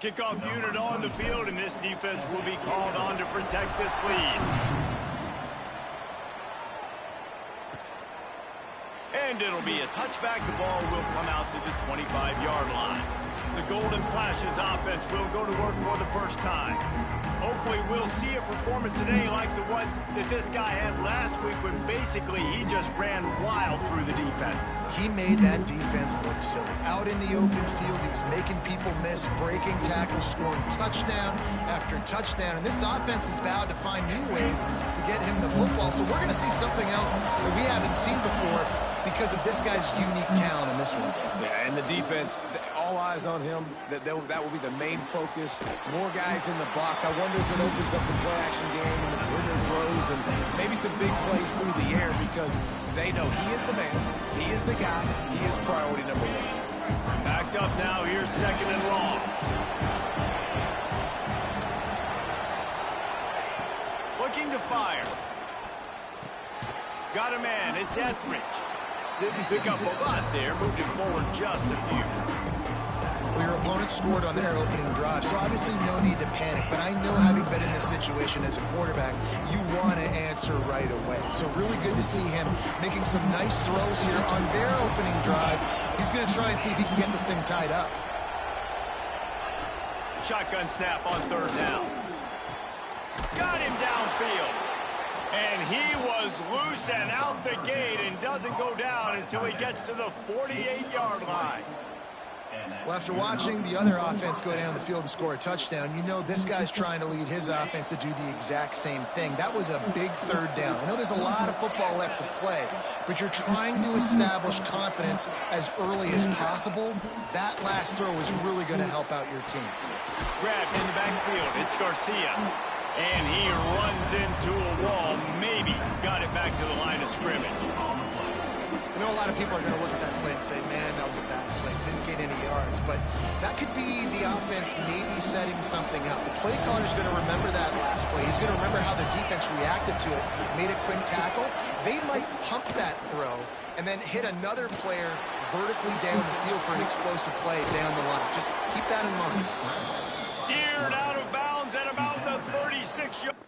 Kickoff unit on the field, and this defense will be called on to protect this lead. And it'll be a touchback. The ball will come out to the 25-yard line. The Golden Flashes offense will go to work for the first time. Hopefully we'll see a performance today like the one that this guy had last week when basically he just ran wild through the defense. He made that defense look silly. Out in the open field, he was making people miss, breaking tackles, scoring touchdown after touchdown. And this offense is vowed to find new ways to get him the football. So we're going to see something else that we haven't seen before because of this guy's unique talent in this one. Yeah, and the defense, all eyes on him. That will be the main focus. More guys in the box. I wonder if it opens up the play-action game and the perimeter throws and maybe some big plays through the air because they know he is the man, he is the guy, he is priority number one. Backed up now. Here's second and long. Looking to fire. Got a man. It's Etheridge. Didn't pick up a lot there. Moved him forward just a few. Well, your opponent scored on their opening drive, so obviously no need to panic. But I know, having been in this situation as a quarterback, you want to answer right away. So really good to see him making some nice throws here on their opening drive. He's going to try and see if he can get this thing tied up. Shotgun snap on third down. Got him downfield. And he was loose and out the gate and doesn't go down until he gets to the 48-yard line. Well, after watching the other offense go down the field and score a touchdown, you know this guy's trying to lead his offense to do the exact same thing. That was a big third down. I know there's a lot of football left to play, but you're trying to establish confidence as early as possible. That last throw is really going to help out your team. Grabbed in the backfield. It's Garcia. And he runs into a wall. Maybe got it back to the line of scrimmage. I know a lot of people are going to look at that play and say, man, that was a bad play. Didn't gain any yards. But that could be the offense maybe setting something up. The play caller is going to remember that last play. He's going to remember how the defense reacted to it, made a quick tackle. They might pump that throw and then hit another player vertically down the field for an explosive play down the line. Just keep that in mind. Steered out of bounds at about the 36-yard.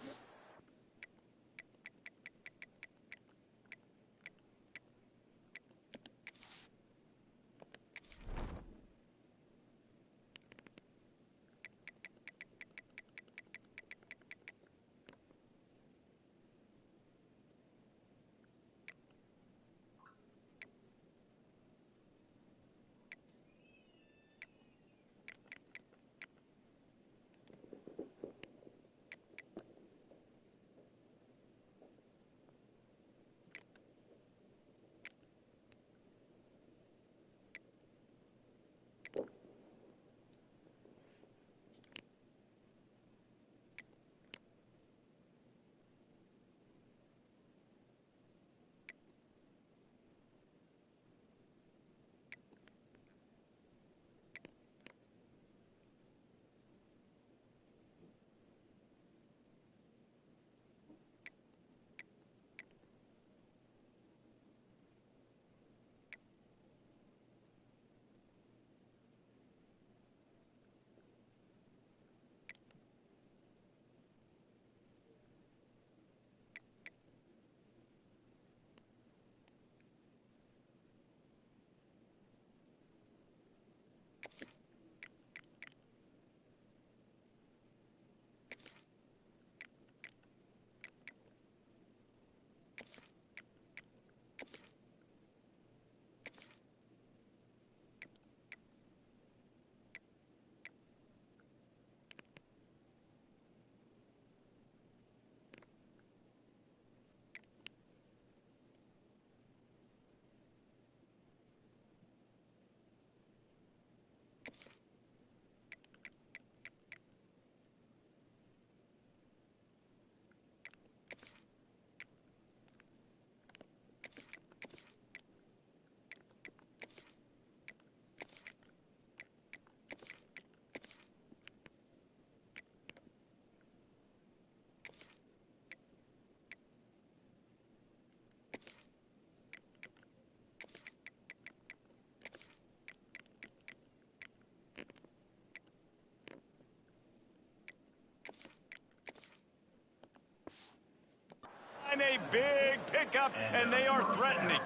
a big pickup, and they are threatening.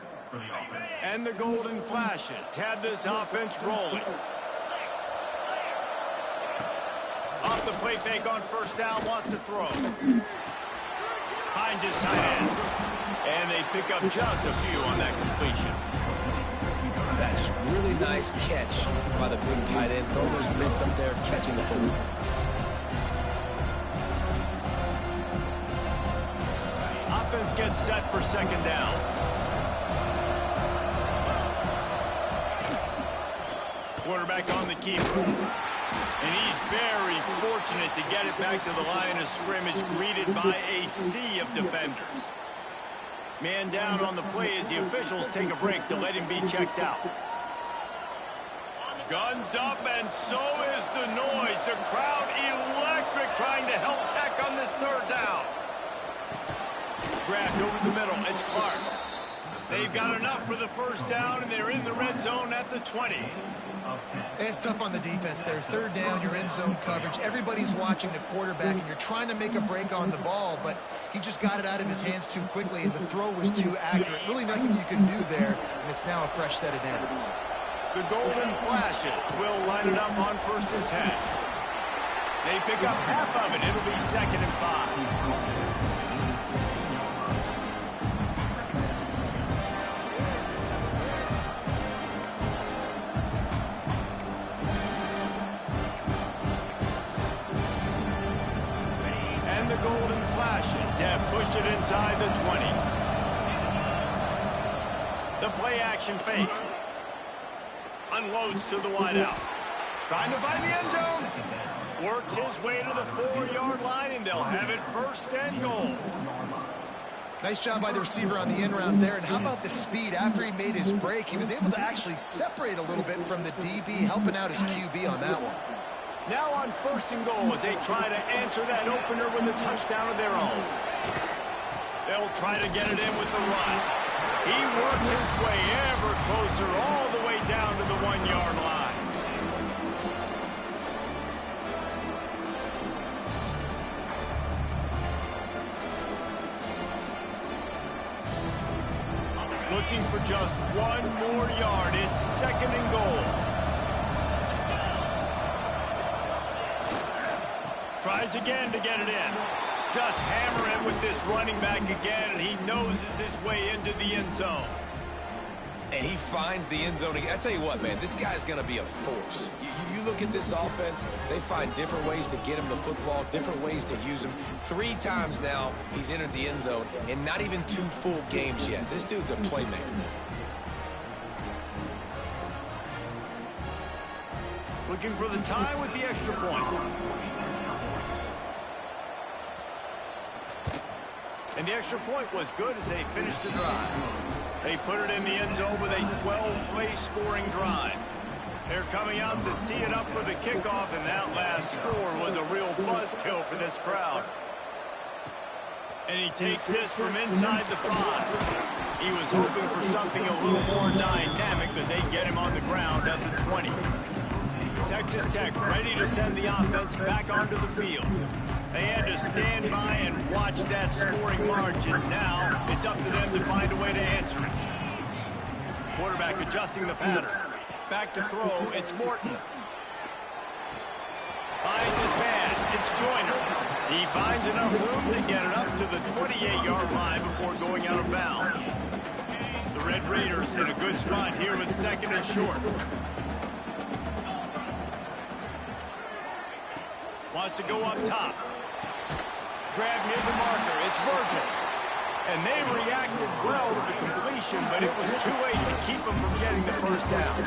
And the Golden Flashes have this offense rolling. Off the play fake on first down, wants to throw. Finds his tight end. And they pick up just a few on that completion. That's really nice catch by the big tight end. Throwing those mitts up there, catching the football. Offense gets set for second down. Quarterback on the keeper. And he's very fortunate to get it back to the line of scrimmage, greeted by a sea of defenders. Man down on the play as the officials take a break to let him be checked out. Guns up, and so is the noise. The crowd electric, trying to help Tech on this third down. Grabbed over the middle. It's Clark. They've got enough for the first down, and they're in the red zone at the 20. It's tough on the defense there. Third down, you're in zone coverage. Everybody's watching the quarterback, and you're trying to make a break on the ball, but he just got it out of his hands too quickly, and the throw was too accurate. Really nothing you can do there, and it's now a fresh set of downs. The Golden Flashes will line it up on 1st and 10. They pick up half of it. It'll be 2nd and 5. And the Golden Flashes have pushed it inside the 20. The play action fake. Unloads to the wideout. Trying to find the end zone. Works his way to the 4-yard line, and they'll have it 1st and goal. Nice job by the receiver on the in route there. And how about the speed? After he made his break, he was able to actually separate a little bit from the DB, helping out his QB on that one. Now on 1st and goal as they try to answer that opener with a touchdown of their own. They'll try to get it in with the run. He works his way ever closer all the way down to the 1-yard line. Looking for just 1 more yard. It's 2nd and goal. Tries again to get it in. Just hammer him with this running back again, and he noses his way into the end zone. And he finds the end zone again. I tell you what, man, this guy's going to be a force. You look at this offense, they find different ways to get him the football, different ways to use him. 3 times now he's entered the end zone, and not even 2 full games yet. This dude's a playmaker. Looking for the tie with the extra point. And the extra point was good as they finished the drive. They put it in the end zone with a 12-play scoring drive. They're coming out to tee it up for the kickoff, and that last score was a real buzzkill for this crowd. And he takes this from inside the 5. He was hoping for something a little more dynamic, but they get him on the ground at the 20. Texas Tech ready to send the offense back onto the field. They had to stand by and watch that scoring margin. Now it's up to them to find a way to answer it. Quarterback adjusting the pattern. Back to throw. It's Morton. Finds his man. It's Joyner. He finds enough room to get it up to the 28-yard line before going out of bounds. The Red Raiders in a good spot here with 2nd and short. Wants to go up top. Grab near the marker. It's Virgil. And they reacted well to the completion, but it was too late to keep them from getting the first down.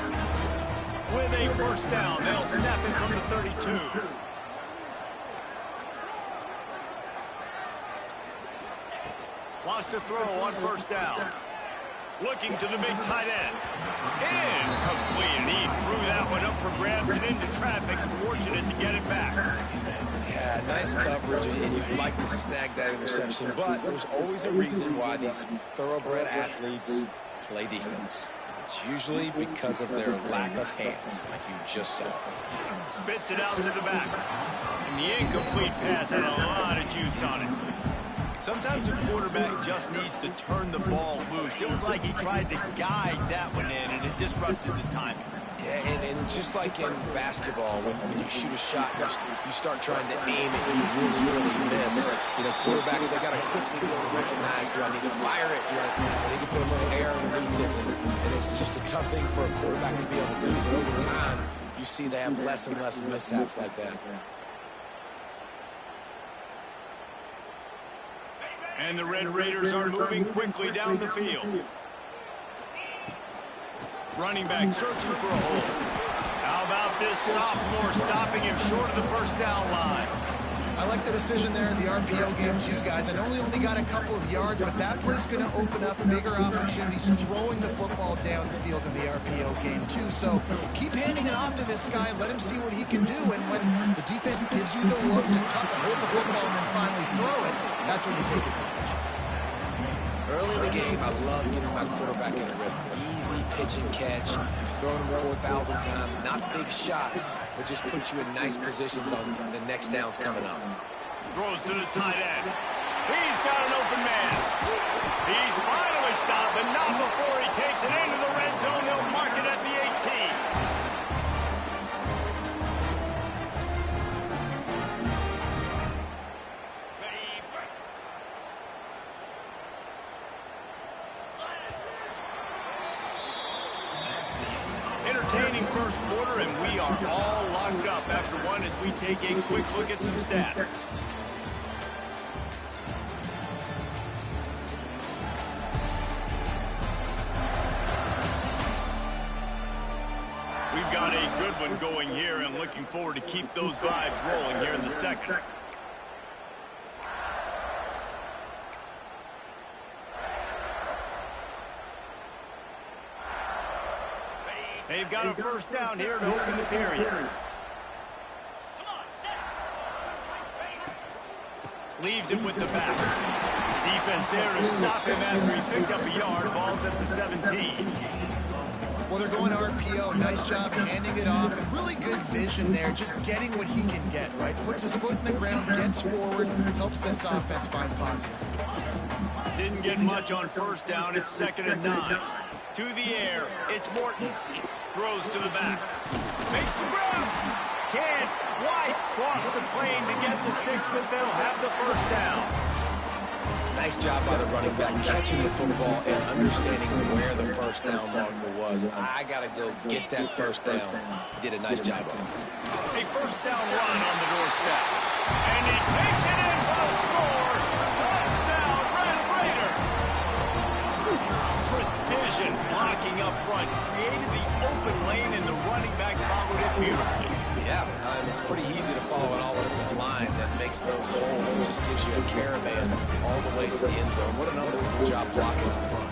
With a first down, they'll snap it from the 32. Wants to throw on first down. Looking to the big tight end. Incomplete. He threw that one up for grabs and into traffic. Fortunate to get it back. Yeah, nice coverage, and you'd like to snag that interception, but there's always a reason why these thoroughbred athletes play defense. It's usually because of their lack of hands, like you just saw. Spits it out to the back. And the incomplete pass had a lot of juice on it. Sometimes a quarterback just needs to turn the ball loose. It was like he tried to guide that one in, and it disrupted the timing. Yeah, and just like in basketball, when you shoot a shot, you start trying to aim it, and you really miss. You know, quarterbacks, they got to quickly be able to recognize, do I need to fire it? Do I need to put a little air underneath it? And it's just a tough thing for a quarterback to be able to do. But over time, you see they have less and less mishaps like that. And the Red Raiders are moving quickly down the field. Running back searching for a hole. How about this sophomore stopping him short of the first down line? I like the decision there in the RPO game too, guys. I know he only got a couple of yards, but that play's going to open up bigger opportunities throwing the football down the field in the RPO game too. So keep handing it off to this guy. Let him see what he can do. And when the defense gives you the look to hold the football and then finally throw it, that's when you take advantage. Early in the game, I love getting my quarterback in a rhythm. Easy pitch and catch. You've thrown him 4,000 times. Not big shots, but just put you in nice positions on the next downs coming up. Throws to the tight end. He's got an open man. He's finally stopped, but not before he takes it into the red zone. They'll mark it at the 18. Entertaining first quarter, and we are all locked up after one as we take a quick look at some stats. We've got a good one going here, and looking forward to keep those vibes rolling here in the second. They've got a first down here to open the period. Leaves it with the back. Defense there to stop him after he picked up a yard. Ball's at the 17. Well, they're going RPO. Nice job handing it off. And really good vision there, just getting what he can get, right? Puts his foot in the ground, gets forward, helps this offense find positive. Didn't get much on first down. It's 2nd and 9. To the air. It's Morton. Throws to the back. Makes the grab. Can't quite cross the plane to get the 6, but they'll have the first down. Nice job by the running back catching the football and understanding where the first down marker was. I got to go get that first down. He did a nice job of it. A first down run on the doorstep. And he takes it in for a score. Touchdown, Red Raider. Precision blocking up front. Created the open lane, and the running back followed it beautifully. Yeah, it's pretty easy to follow an offensive line that makes those holes and just gives you a caravan all the way to the end zone. What an unbelievable job blocking up front.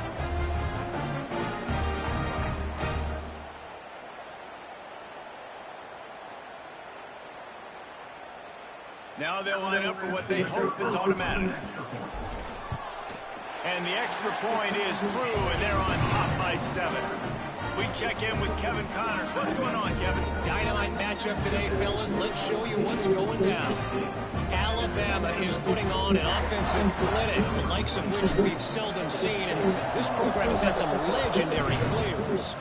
Now they'll line up for what they hope is automatic. And the extra point is true, and they're on top by 7. We check in with Kevin Connors. What's going on, Kevin? Dynamite matchup today, fellas. Let's show you what's going down. Alabama is putting on an offensive clinic, the likes of which we've seldom seen, and this program has had some legendary players.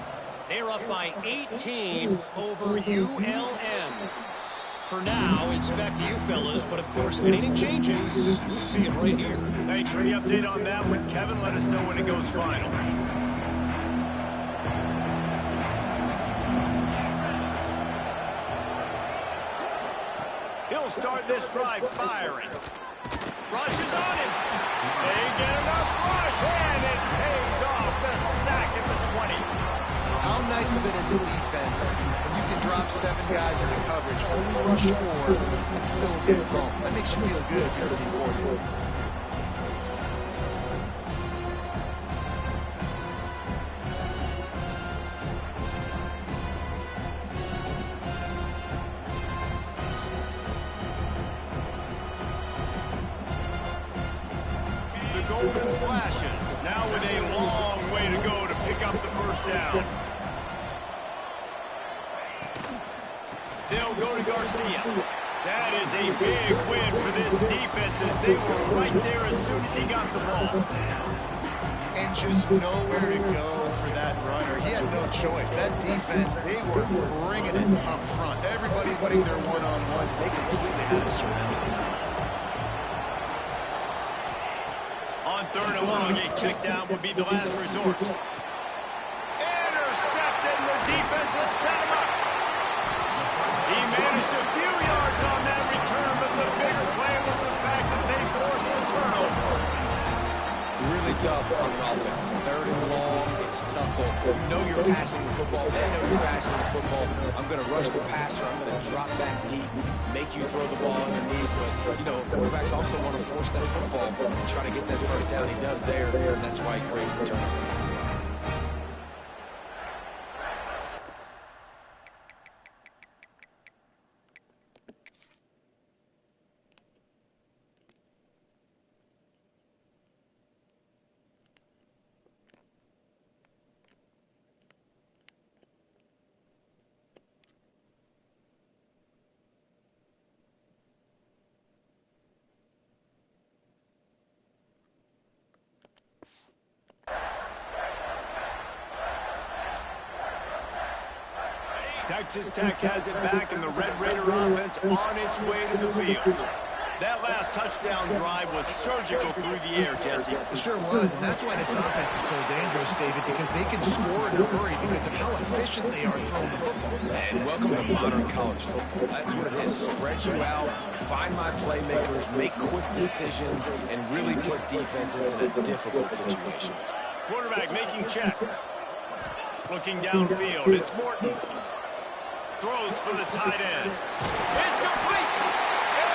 They're up by 18 over ULM. For now, it's back to you, fellas, but of course, if anything changes, we'll see it right here. Thanks for the update on that one, Kevin. Let us know when it goes final. He'll start this drive firing. Rush is on him. They get enough rush, and it pays off. The sack at the 20. How nice is it as a defense when you can drop 7 guys into coverage, only rush 4, and still get it home? That makes you feel good if you're the coordinator. Golden flashes, now with a long way to go to pick up the first down. They'll go to Garcia. That is a big win for this defense as they were right there as soon as he got the ball. And just nowhere to go for that runner. He had no choice. That defense, they were bringing it up front. Everybody winning their one-on-ones. They completely had him surrounded. On third and long, a check down would be the last resort. Intercepted, and the defense has set him up. He managed a few yards on that return, but the bigger play was the fact that they forced the turnover. Really tough on offense. Third and long, it's tough to know you're passing the football. They know you're passing the football. I'm going to rush the passer. I'm going to drop back deep, make you throw the ball underneath. But, you know, quarterbacks also want to force that football and try to get that first down. He does there, and that's why he creates the turnover. Texas Tech has it back, and the Red Raider offense on its way to the field. That last touchdown drive was surgical through the air, Jesse. It sure was, and that's why this offense is so dangerous, David, because they can score in a hurry because of how efficient they are throwing the football. And welcome to modern college football. That's what it is. Spread you out, find my playmakers, make quick decisions, and really put defenses in a difficult situation. Quarterback making checks. Looking downfield, it's Morton. Throws for the tight end. It's complete.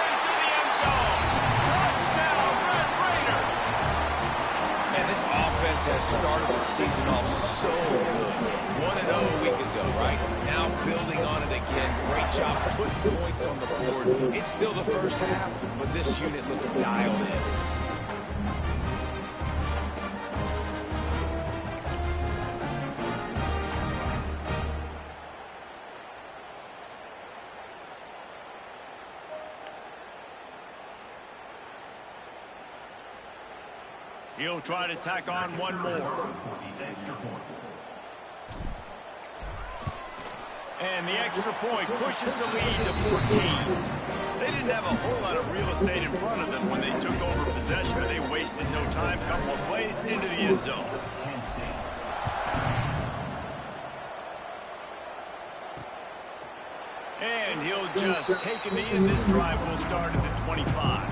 Into the end zone. Touchdown, Red Raider. And this offense has started the season off so good. 1-0 a week ago, right? Now building on it again. Great job putting points on the board. It's still the first half, but this unit looks dialed in. He'll try to tack on one more. And the extra point pushes the lead to 14. They didn't have a whole lot of real estate in front of them when they took over possession, but they wasted no time. Couple of plays into the end zone. And he'll just take him in. This drive will start at the 25.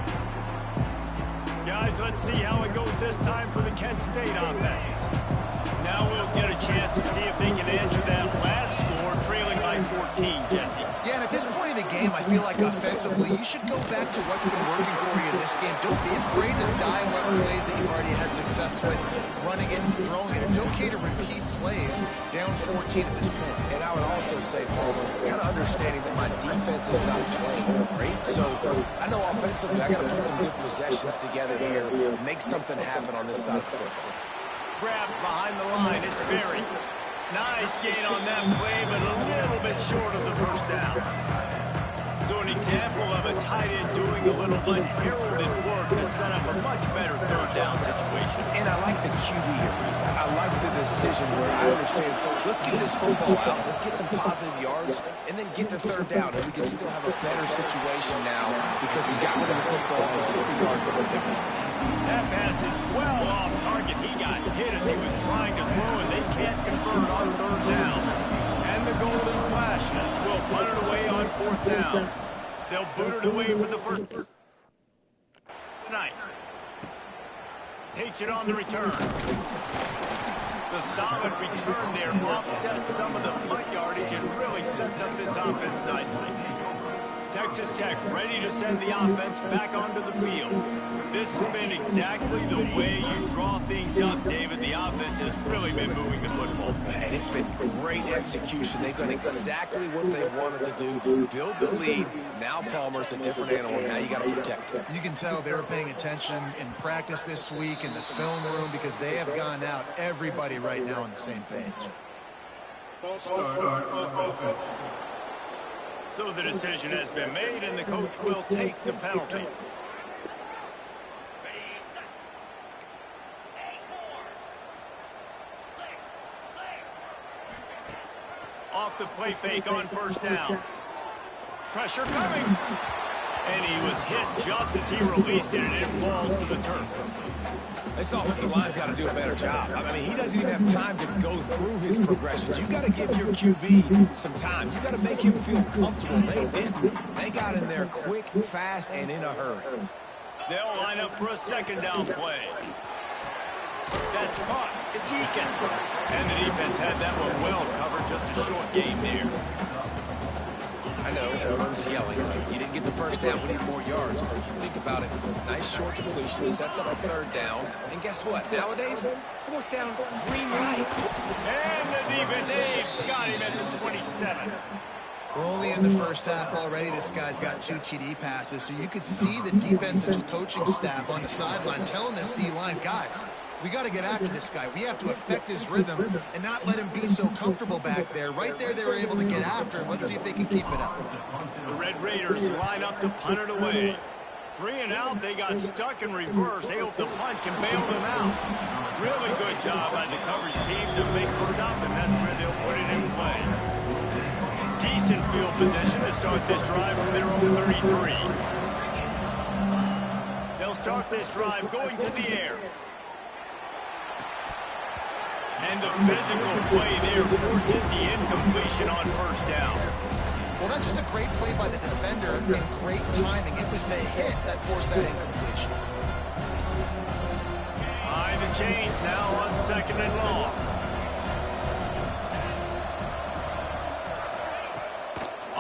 Guys, let's see how it goes this time for the Kent State offense. Now we'll get a chance to see if they can answer that last score, trailing by 14, Jesse. Yeah, and at this point in the game, I feel like offensively, you should go back to what's been working for you in this game. Don't be afraid to dial up plays that you've already had success with, running it and throwing it. It's okay to repeat plays down 14 at this point. And I would also say, Palmer, kind of understanding that my defense is not playing great. So I know offensively I got to put some good possessions together here, make something happen on this side of the football. Grab behind the line, it's Berry. Nice gain on that play, but a little bit short of the first down. So an example of a tight end doing a little unheralded work to set up a much better third down situation. And I like the QB here, Reese. I like the decision where I understand, let's get this football out, let's get some positive yards, and then get to third down, and we can still have a better situation now because we got rid of the football and took the yards over there. That pass is well off target. He got hit as he was trying to throw, and they can't convert on third down. And the Golden Flashes will punt it away on fourth down. They'll boot it away for the first tonight. Takes it on the return. The solid return there offsets some of the punt yardage and really sets up this offense nicely. Texas Tech ready to send the offense back onto the field. This has been exactly the way you draw things up, David. The offense has really been moving the football. And it's been great execution. They've done exactly what they wanted to do, build the lead. Now Palmer's a different animal. Now you got to protect him. You can tell they were paying attention in practice this week in the film room because they have gone out, everybody right now on the same page. False start on offense. So the decision has been made, and the coach will take the penalty. Off the play fake on first down. Pressure coming. And he was hit just as he released it, and it falls to the turf. This offensive line's got to do a better job. I mean, he doesn't even have time to go through his progressions. You got to give your QB some time. You got to make him feel comfortable. They didn't. They got in there quick, fast, and in a hurry. They'll line up for a second down play. That's caught. It's Eakin. And the defense had that one well covered. Just a short game there. I know, everyone's yelling. You didn't get the first down. We need more yards. Think about it. Nice short completion. Sets up a third down. And guess what? Nowadays, fourth down, green light. And the defense got him at the 27. We're only in the first half already. This guy's got 2 TD passes. So you could see the defensive coaching staff on the sideline telling this D-line, guys, we got to get after this guy. We have to affect his rhythm and not let him be so comfortable back there. Right there, they were able to get after him. Let's see if they can keep it up. The Red Raiders line up to punt it away. 3 and out, they got stuck in reverse. They hope the punt can bail them out. Really good job by the coverage team to make the stop, and that's where they'll put it in play. Decent field position to start this drive from their own 33. They'll start this drive going to the air. And the physical play there forces the incompletion on first down. Well, that's just a great play by the defender and great timing. It was the hit that forced that incompletion. Behind the chains now on second and long.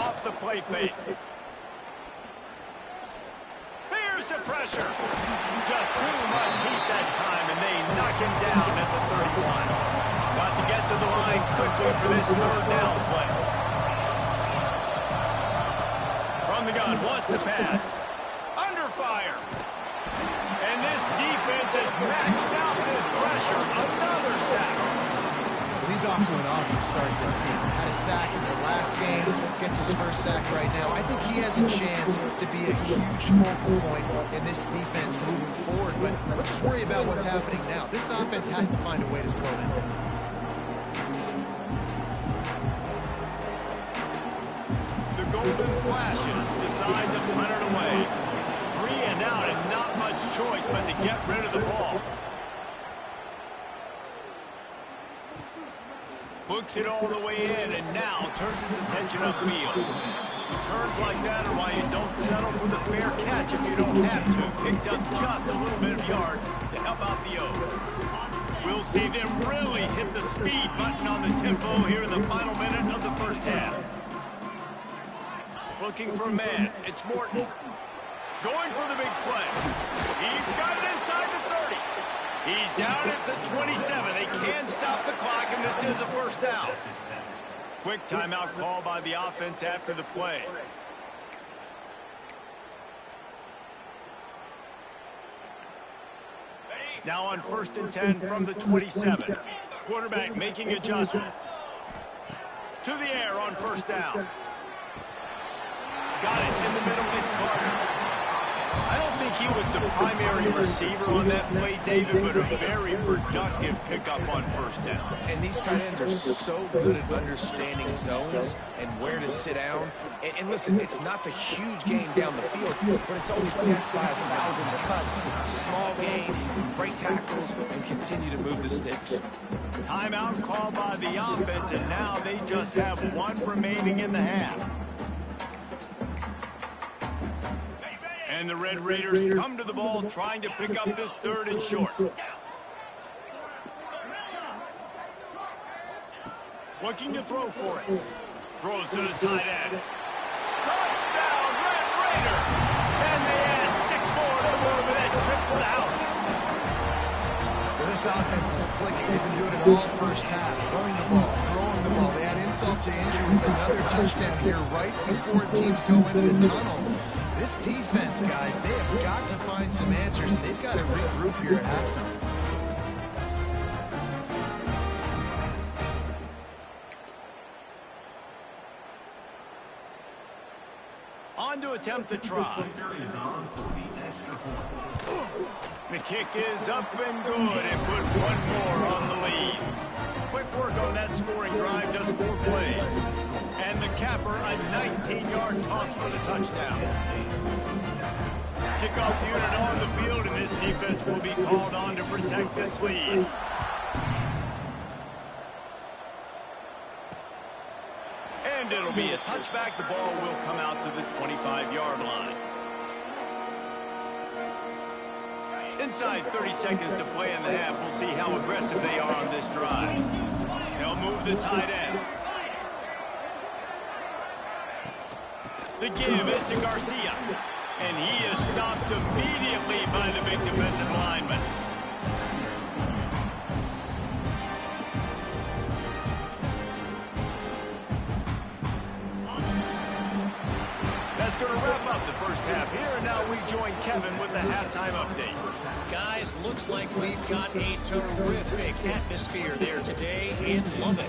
Off the play fake. Here's the pressure. Just too much heat that time, and they knock him down at the 31. Got to get to the line quickly for this third down play. From the gun, wants to pass. Under fire. And this defense has maxed out this pressure. Another sack. Well, he's off to an awesome start this season. Had a sack in the last game, gets his first sack right now. I think he has a chance to be a huge focal point in this defense moving forward. But let's just worry about what's happening now. This offense has to find a way to slow them down. Golden Flashes decide to punt it away. 3 and out and not much choice but to get rid of the ball. Books it all the way in and now turns his attention upfield. Returns like that are why you don't settle for the fair catch if you don't have to. Picks up just a little bit of yards to help out the O. We'll see them really hit the speed button on the tempo here in the final minute of the first half. Looking for a man. It's Morton. Going for the big play. He's got it inside the 30. He's down at the 27. They can stop the clock, and this is a first down. Quick timeout call by the offense after the play. Now on 1st and 10 from the 27. Quarterback making adjustments. To the air on first down. Got it in the middle. It's Carter. I don't think he was the primary receiver on that play, David, but a very productive pickup on first down. And these tight ends are so good at understanding zones and where to sit down. And listen, it's not the huge gain down the field, but it's always death by 1,000 cuts, small gains, break tackles, and continue to move the sticks. Timeout call by the offense, and now they just have 1 remaining in the half. And the Red Raiders come to the ball trying to pick up this 3rd and short. Looking to throw for it. Throws to the tight end. Touchdown, Red Raider! And they add 6 more to go for that trip to the house. Well, this offense is clicking. They've been doing it all first half. Running the ball, throwing the ball. They add insult to injury with another touchdown here right before teams go into the tunnel. This defense, guys, they have got to find some answers, and they've got to regroup here at halftime. on to attempt the try. The kick is up and good and put one more on the lead. Quick work on that scoring drive, just 4 plays. And the capper, a 19-yard toss for the touchdown. Kickoff unit on the field, and this defense will be called on to protect this lead. And it'll be a touchback. The ball will come out to the 25-yard line. Inside 30 seconds to play in the half. We'll see how aggressive they are on this drive. They'll move the tight end. The give is to Garcia. And he is stopped immediately by the big defensive lineman. That's going to wrap up the first half here, and now we join Kevin with the halftime update. Guys, looks like we've got a terrific atmosphere there today in Lubbock.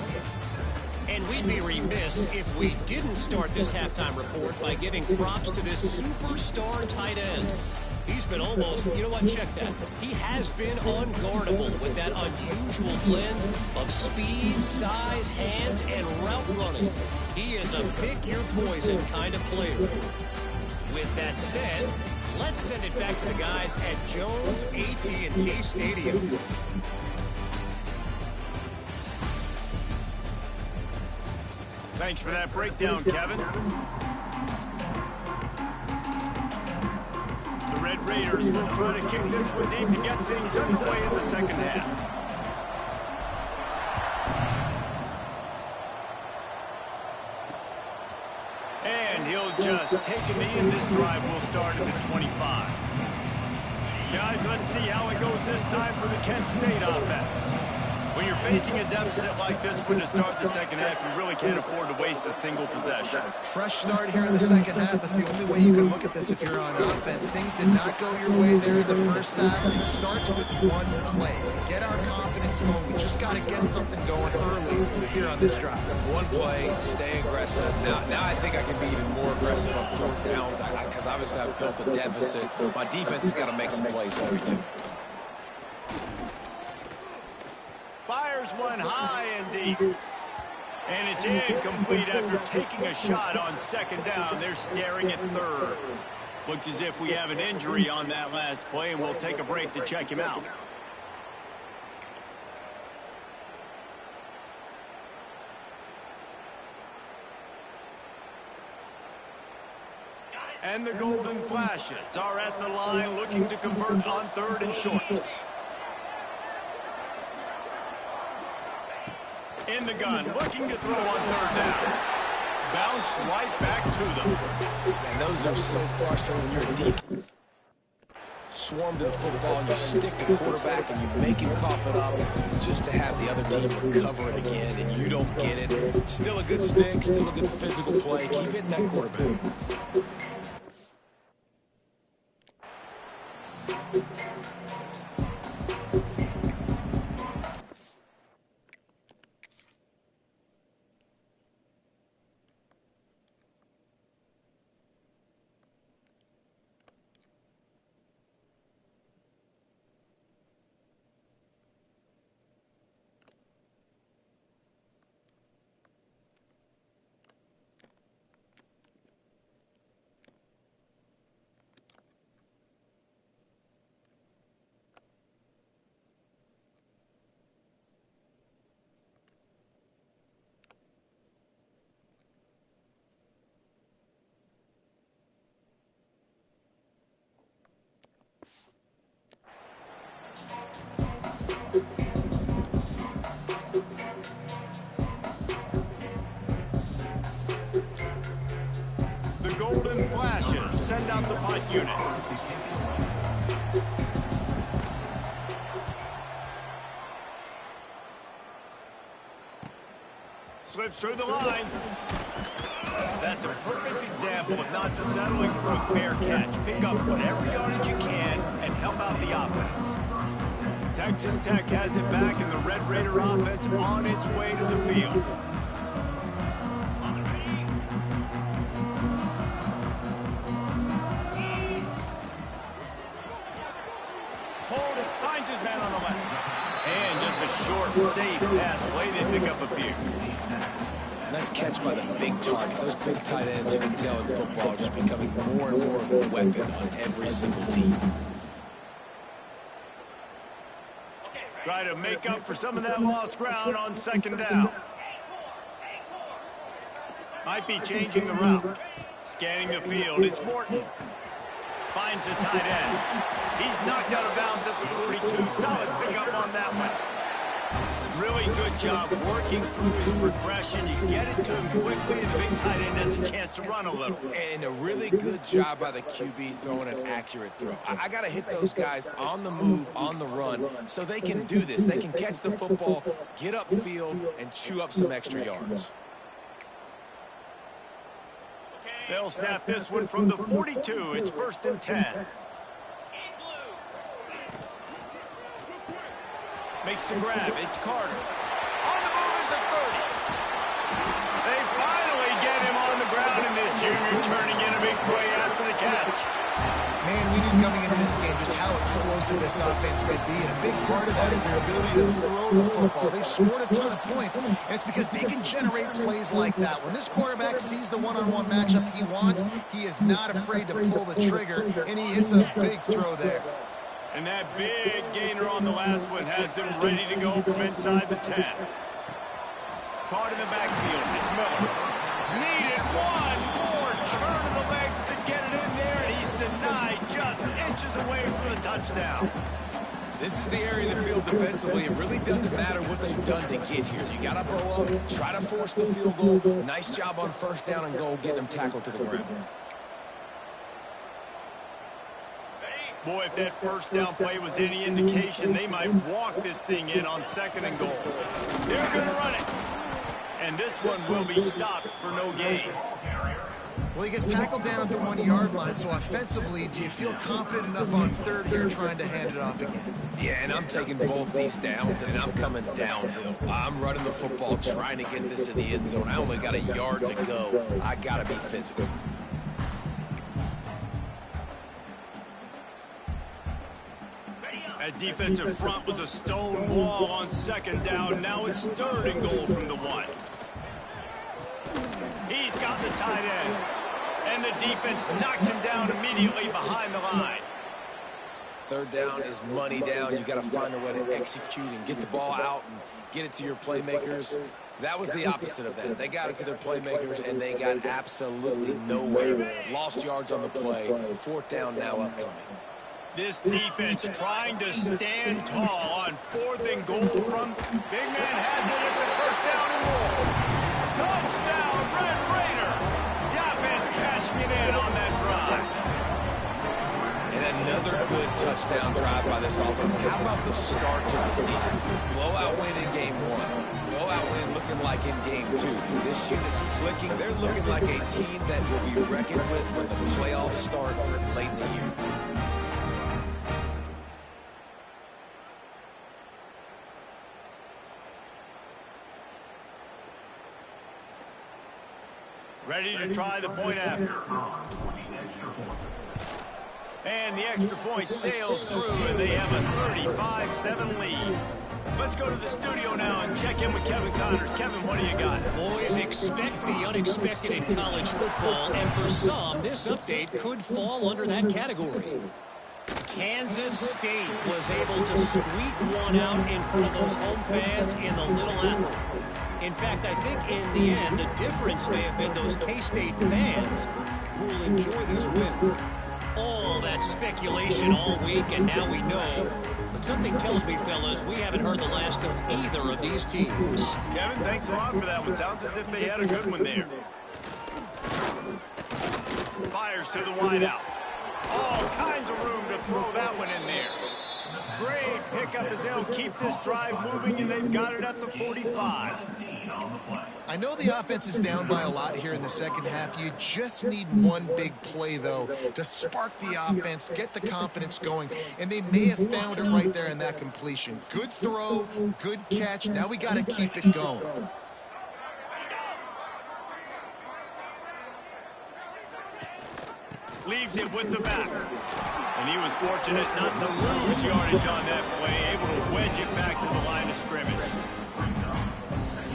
And we'd be remiss if we didn't start this halftime report by giving props to this superstar tight end. He's been almost, you know what, check that. He has been unguardable with that unusual blend of speed, size, hands, and route running. He is a pick-your-poison kind of player. With that said, let's send it back to the guys at Jones AT&T Stadium. Thanks for that breakdown, Kevin. The Red Raiders will try to kick this one deep to get things underway in the second half. And he'll just take a knee, and this drive will start at the 25. Guys, let's see how it goes this time for the Kent State offense. When you're facing a deficit like this one to start the second half, you really can't afford to waste a single possession. Fresh start here in the second half. That's the only way you can look at this if you're on offense. Things did not go your way there in the first half. It starts with one play. To get our confidence going, we just got to get something going early here on this drive. One play, stay aggressive. Now I think I can be even more aggressive on 4th downs because obviously I've built a deficit. My defense has got to make some plays for me too. Fires one high and deep. And it's incomplete after taking a shot on 2nd down. They're staring at 3rd. Looks as if we have an injury on that last play, and we'll take a break to check him out. And the Golden Flashes are at the line looking to convert on 3rd and short. In the gun, looking to throw on 3rd down. Bounced right back to them. And those are so frustrating when you're deep. Swarm to the football, and you stick the quarterback, and you make him cough it up just to have the other team recover it again, and you don't get it. Still a good stick, still a good physical play. Keep hitting that quarterback. The Golden Flashes send out the punt unit. Slips through the line. That's a perfect example of not settling for a fair catch. Pick up whatever yardage you can and help out the offense. Texas Tech has it back, and the Red Raider offense on its way to the field. short, safe pass play. They pick up a few. Nice catch by the big target. Those big tight ends, you can tell in football, just becoming more and more of a weapon on every single team. Try to make up for some of that lost ground on second down. Might be changing the route. Scanning the field, it's Morton. Finds the tight end. He's knocked out of bounds at the 42. Solid pickup on that one. Really good job working through his progression. You get it to him quickly, and the big tight end has a chance to run a little. And a really good job by the QB throwing an accurate throw. I got to hit those guys on the move, on the run, so they can do this. They can catch the football, get upfield, and chew up some extra yards. They'll snap this one from the 42. It's 1st and 10. Makes the grab. It's Carter. On the move at the 30. They finally get him on the ground, and this junior turning in a big play after the catch. Man, we knew coming into this game just how explosive this offense could be, and a big part of that is their ability to throw the football. They've scored a ton of points, and it's because they can generate plays like that. When this quarterback sees the one-on-one matchup he wants, he is not afraid to pull the trigger, and he hits a big throw there. And that big gainer on the last one has them ready to go from inside the 10. Caught in the backfield. It's Miller. Needed one more turn of the legs to get it in there, and he's denied just inches away from the touchdown. This is the area of the field defensively. It really doesn't matter what they've done to get here. You got to blow up, try to force the field goal. Nice job on 1st down and goal, getting them tackled to the ground. Boy, if that 1st down play was any indication, they might walk this thing in on 2nd and goal. They're going to run it. And this one will be stopped for no gain. Well, he gets tackled down at the 1-yard line, so offensively, do you feel confident enough on 3rd here trying to hand it off again? Yeah, and I'm taking both these downs, and I'm coming downhill. I'm running the football, trying to get this in the end zone. I only got a yard to go. I got to be physical. That defensive front was a stone wall on 2nd down. Now it's 3rd and goal from the 1. He's got the tight end. And the defense knocks him down immediately behind the line. 3rd down is money down. You got to find a way to execute and get the ball out and get it to your playmakers. That was the opposite of that. They got it to their playmakers, and they got absolutely nowhere. Lost yards on the play. 4th down now upcoming. This defense trying to stand tall on 4th and goal from big man has it. It's a 1st down and more. Touchdown, Red Raider. The offense cashing it in on that drive. And another good touchdown drive by this offense. How about the start to the season? Blowout win in game 1. Blowout win looking like in game 2. This unit's clicking. They're looking like a team that will be reckoned with when the playoffs start late in the year. Ready to try the point after. And the extra point sails through, and they have a 35-7 lead. Let's go to the studio now and check in with Kevin Connors. Kevin, what do you got? Boys, expect the unexpected in college football, and for some, this update could fall under that category. Kansas State was able to squeak one out in front of those home fans in the Little Apple. In fact, I think in the end, the difference may have been those K-State fans who will enjoy this win. All that speculation all week, and now we know. But something tells me, fellas, we haven't heard the last of either of these teams. Kevin, thanks a lot for that one. Sounds as if they had a good one there. Fires to the wideout. All kinds of room to throw that one in there. Great pickup as they'll keep this drive moving, and they've got it at the 45. I know the offense is down by a lot here in the second half. You just need one big play, though, to spark the offense, get the confidence going, and they may have found it right there in that completion. Good throw, good catch. Now we got to keep it going. leaves it with the back. And he was fortunate not to lose yardage on that play, able to wedge it back to the line of scrimmage.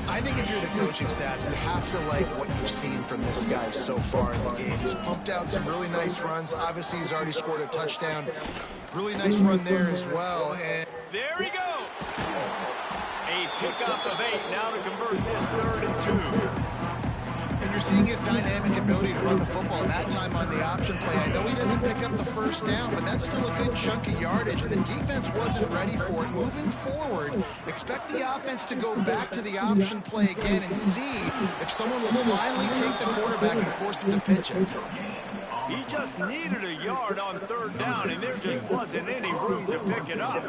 I think if you're the coaching staff, you have to like what you've seen from this guy so far in the game. He's pumped out some really nice runs. Obviously, he's already scored a touchdown. Really nice run there as well. And there he goes. A pickup of 8 now to convert this 3rd and 2. And you're seeing his dynamic ability to run the football, that time on the option play. I know he doesn't pick up the first down, but that's still a good chunk of yardage, and the defense wasn't ready for it. Moving forward, expect the offense to go back to the option play again and see if someone will finally take the quarterback and force him to pitch it. He just needed a yard on 3rd down, and there just wasn't any room to pick it up.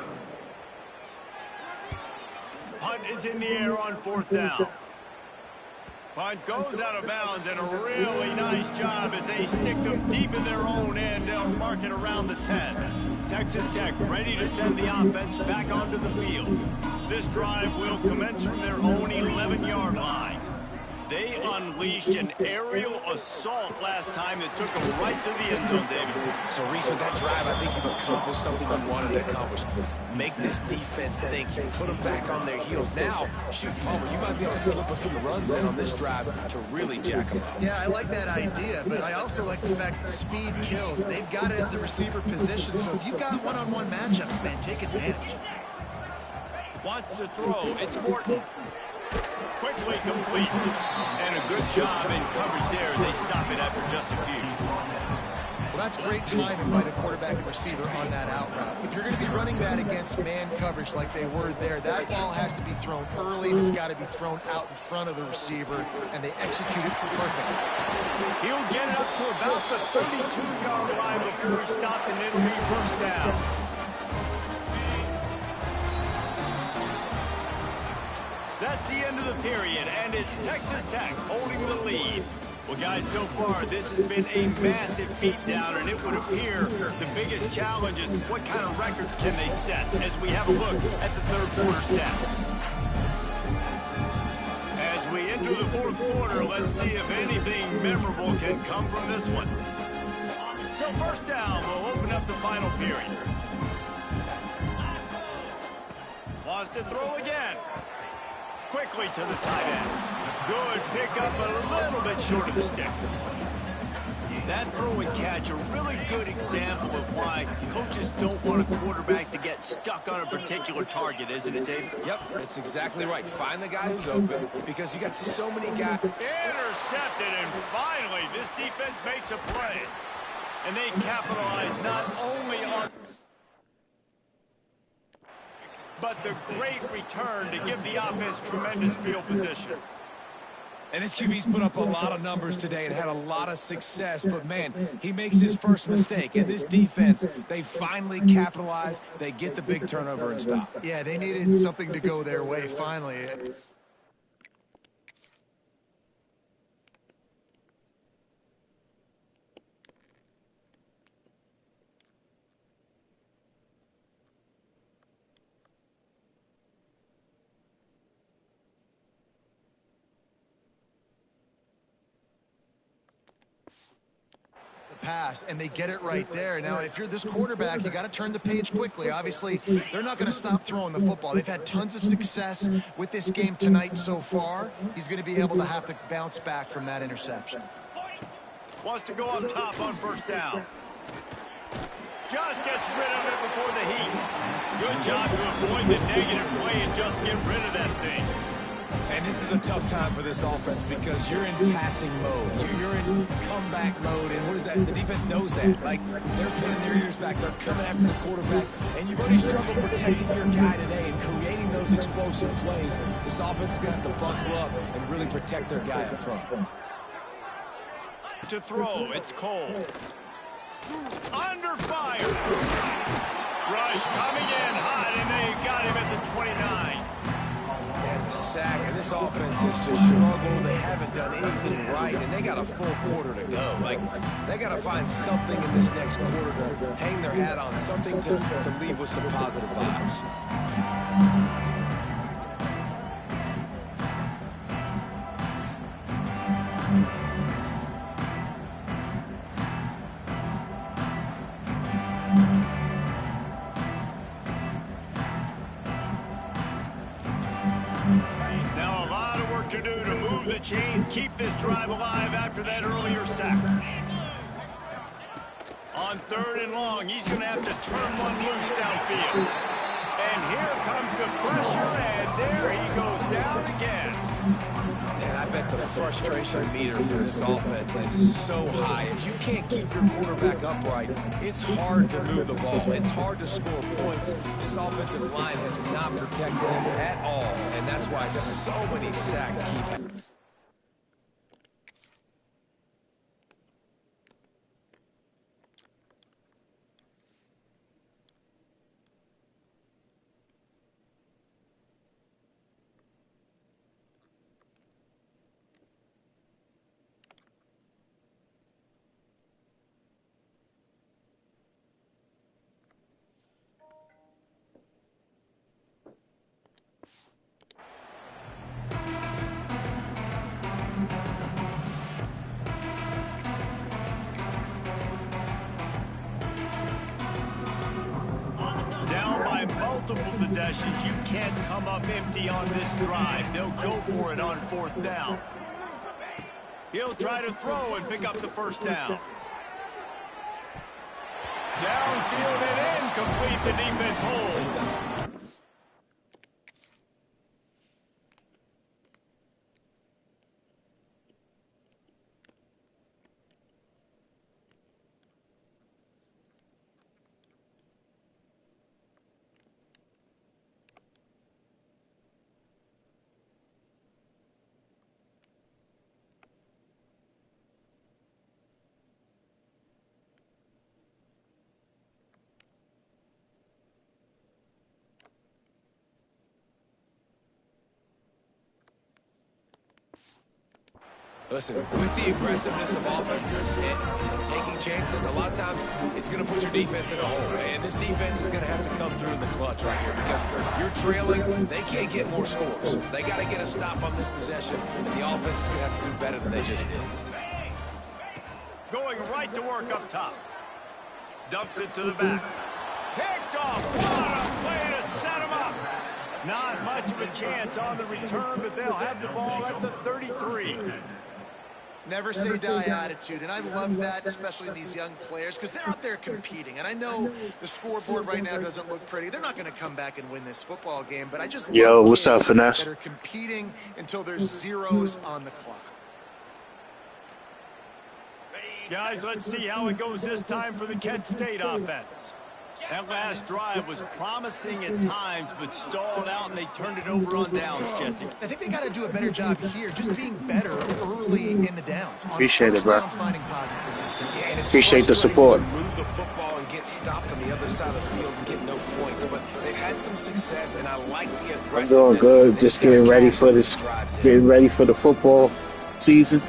Punt is in the air on 4th down. Punt goes out of bounds, and a really nice job as they stick them deep in their own end. They'll mark it around the 10. Texas Tech ready to send the offense back onto the field. This drive will commence from their own 11-yard line. They unleashed an aerial assault last time that took them right to the end zone, David. So, Reese, with that drive, I think you've accomplished something you wanted to accomplish. Make this defense think. Put them back on their heels. Now, shoot, Palmer, you might be able to slip a few runs in on this drive to really jack them up. Yeah, I like that idea, but I also like the fact that speed kills. They've got it at the receiver position, so if you've got one-on-one matchups, man, take advantage. Wants to throw. It's Morton. Quickly complete. And a good job in coverage there. They stop it after just a few. Well, that's great timing by the quarterback and receiver on that out route. If you're going to be running that against man coverage like they were there, that ball has to be thrown early, and it's got to be thrown out in front of the receiver, and they execute it perfectly. He'll get it up to about the 32-yard line before he stopped, and it'll be 1st down. That's the end of the period, and it's Texas Tech holding the lead. Well, guys, so far, this has been a massive beatdown, and it would appear the biggest challenge is what kind of records can they set as we have a look at the 3rd quarter stats. As we enter the 4th quarter, let's see if anything memorable can come from this one. So 1st down, we'll open up the final period. Wants to throw again. Quickly to the tight end. Good pickup, but a little bit short of the sticks. That throw and catch, a really good example of why coaches don't want a quarterback to get stuck on a particular target, isn't it, Dave? Yep, that's exactly right. Find the guy who's open because you got so many guys. Intercepted, and finally this defense makes a play. And they capitalize not only on but the great return to give the offense tremendous field position. And this QB's put up a lot of numbers today and had a lot of success, but man, he makes his first mistake. And this defense, they finally capitalize. They get the big turnover and stop. Yeah, they needed something to go their way finally. Pass, and they get it right there. Now, if you're this quarterback, you got to turn the page quickly. Obviously, they're not going to stop throwing the football. They've had tons of success with this game tonight so far. He's going to be able to have to bounce back from that interception. Wants to go up top on 1st down. Just gets rid of it before the heat. Good job to avoid the negative play and just get rid of that thing. And this is a tough time for this offense because you're in passing mode. You're in comeback mode, and what is that? The defense knows that. Like, they're pinning their ears back. They're coming after the quarterback, and you've already struggled protecting your guy today and creating those explosive plays. This offense is going to have to buckle up and really protect their guy up front. To throw, it's Cole. Under fire. Rush coming in hot, and they got him at the 29. And the sack, and this offense has just struggled. They haven't done anything right, and they got a full quarter to go. Like, they got to find something in this next quarter to hang their hat on, something to leave with some positive vibes. do to move the chains, keep this drive alive after that earlier sack. On 3rd and long, he's going to have to turn one loose downfield. And here comes the pressure, and there he goes down again. And I bet the frustration meter for this offense is so high. If you can't keep your quarterback upright, it's hard to move the ball. It's hard to score points. This offensive line has not protected him at all, and that's why so many sacks keep happening. Multiple possessions. You can't come up empty on this drive. They'll go for it on 4th down. He'll try to throw and pick up the 1st down. Downfield and incomplete. The defense holds. Listen, with the aggressiveness of offenses and taking chances, a lot of times it's going to put your defense in a hole. And this defense is going to have to come through in the clutch right here because you're trailing. They can't get more scores. They got to get a stop on this possession, and the offense is going to have to do better than they just did. Going right to work up top. Dumps it to the back. Picked off. What a play to set him up. Not much of a chance on the return, but they'll have the ball at the 33. Never say die attitude, and I love that, especially in these young players, because they're out there competing. And I know the scoreboard right now doesn't look pretty. They're not going to come back and win this football game, but I just love what's up, Finesse? that are competing until there's zeros on the clock. Guys, let's see how it goes this time for the Kent State offense. That last drive was promising at times, but stalled out, and they turned it over on downs, Jesse. I think they got to do a better job here, just being better early in the downs. Appreciate it, bro. Finding positive. Appreciate the support. Move the football and get stopped on the other side of the field and get no points, but they've had some success, and I like the aggressiveness. I'm doing good. Just getting ready for this. Getting ready for the football season.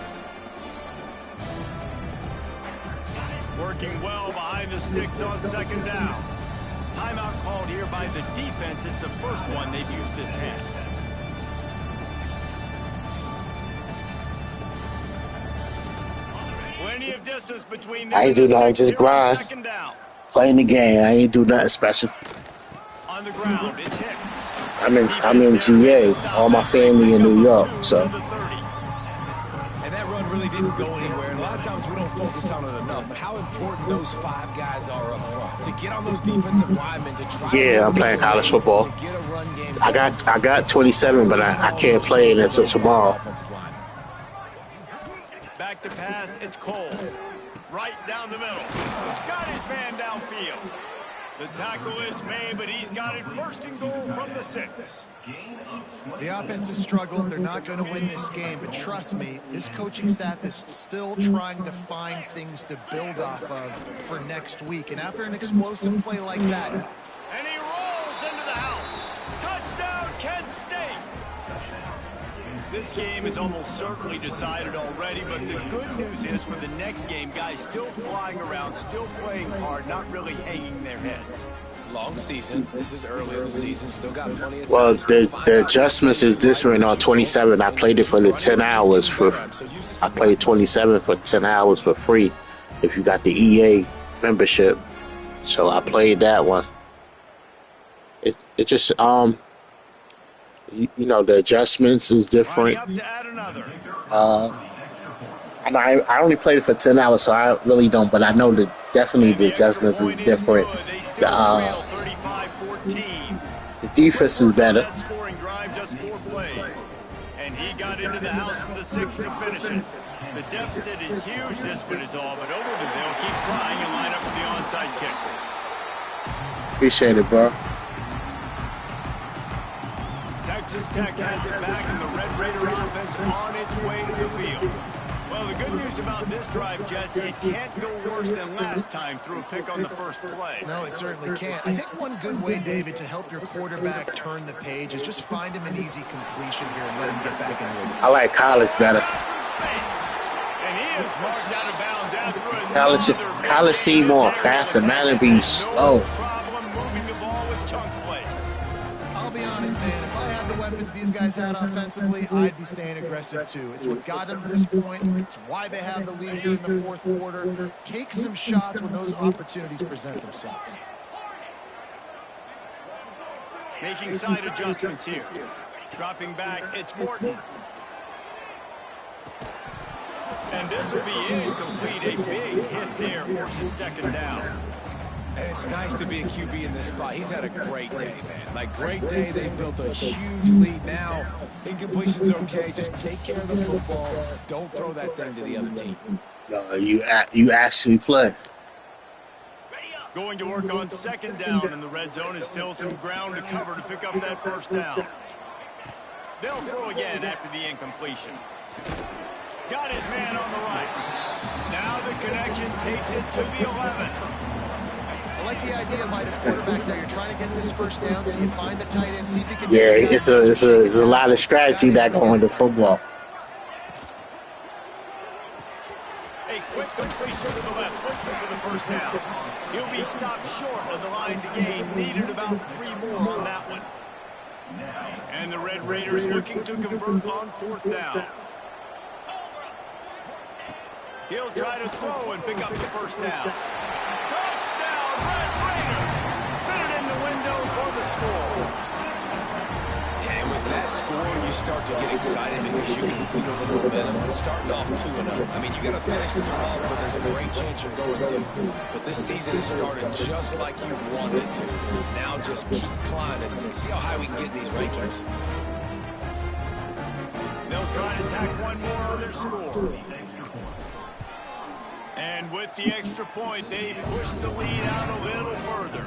Working well behind the sticks on 2nd down. Timeout called here by the defense. It's the first one they've used this half. Plenty of distance between them. I ain't do nothing, just grind. Playing the game. I ain't do nothing special. On the ground, it's Hicks. I'm in GA. All my family in New York, so. And that run really didn't go anywhere. And a lot of times we don't focus on it enough. But how important those 5 guys are up front to get on those defensive linemen to try. Yeah, I'm playing college football. To get a run game. I got 27, but I can't play it until tomorrow. Back to pass, it's Cole. Right down the middle. Got his man downfield. The tackle is made, but he's got it 1st and goal from the 6. The offense has struggled. They're not going to win this game, but trust me, this coaching staff is still trying to find things to build off of for next week. And after an explosive play like that. And he rolls into the house. Touchdown, Kent State. This game is almost certainly decided already, but the good news is for the next game, guys still flying around, still playing hard, not really hanging their heads. Long season. This is early in the season. Still got plenty of time. Well, the adjustments is different on 27. I played it for the 10 hours for. I played 27 for 10 hours for free, if you got the EA membership. So I played that one. It just You know, the adjustments is Lining different. up to add another. And I only played it for 10 hours, so I really don't. But I know that definitely And the the extra adjustments is point is different. good. They still The trail 35-14. the defense is better. That scoring drive, just 4 plays. And he got into the house from the 6 to finish it. The deficit is huge, this one is all, but Overton, they'll keep trying and line up for the onside kick. Appreciate it, bro. Texas Tech has it back, and the Red Raider offense on its way to the field. Well, the good news about this drive, Jesse, it can't go worse than last time through a pick on the first play. No, it certainly can't. I think one good way, David, to help your quarterback turn the page is just find him an easy completion here and let him get back into it. I like college better. And he is marked out of bounds after College seem more faster. Man, be slow. No problem moving the ball with chunk plays. I'll be honest, man. If I had the weapons these guys had offensively, I'd be staying aggressive too. It's what got them to this point. It's why they have the lead here in the fourth quarter. Take some shots when those opportunities present themselves. Making side adjustments here. Dropping back, it's Morton. And this will be incomplete. A big hit there forces second down. And it's nice to be a QB in this spot. He's had a great day, man. Like, great day. They built a huge lead. Now, incompletion's okay. Just take care of the football. Don't throw that thing to the other team. No, you actually play. Going to work on second down in the red zone is still some ground to cover to pick up that first down. They'll throw again after the incompletion. Got his man on the right. Now the connection takes it to the 11. I like the idea by the quarterback there. You're trying to get this first down, so you find the tight end, see if you can. Yeah, it's a lot of strategy that go into football. A quick completion to the left, looking for the first down. He'll be stopped short of the line to gain. Needed about 3 more on that one. And the Red Raiders looking to convert on fourth down. He'll try to throw and pick up the first down. Touchdown, Red Raider! Fit it in the window for the score. Yeah, and with that score, you start to get excited because you can feel the momentum. It's starting off 2-0. I mean, you got to finish this ball, but there's a great chance you're going to. But this season has started just like you wanted it to. Now just keep climbing. See how high we can get in these rankings. They'll try to tack one more on their score. And with the extra point, they push the lead out a little further.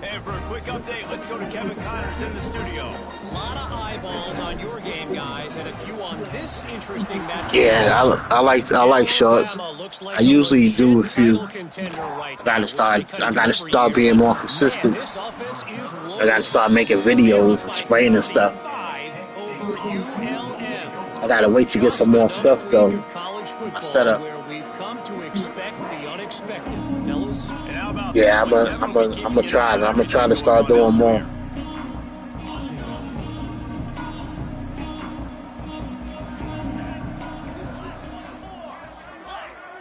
And for a quick update, let's go to Kevin Connors in the studio. A lot of eyeballs on your game, guys, and a few on this interesting matchup. Yeah, I like shorts. I usually do a few. I gotta start being more consistent. I gotta start making videos and spraying and stuff. I gotta wait to get some more stuff though. I set up. Yeah, I'm gonna try. I'm gonna try to start doing more.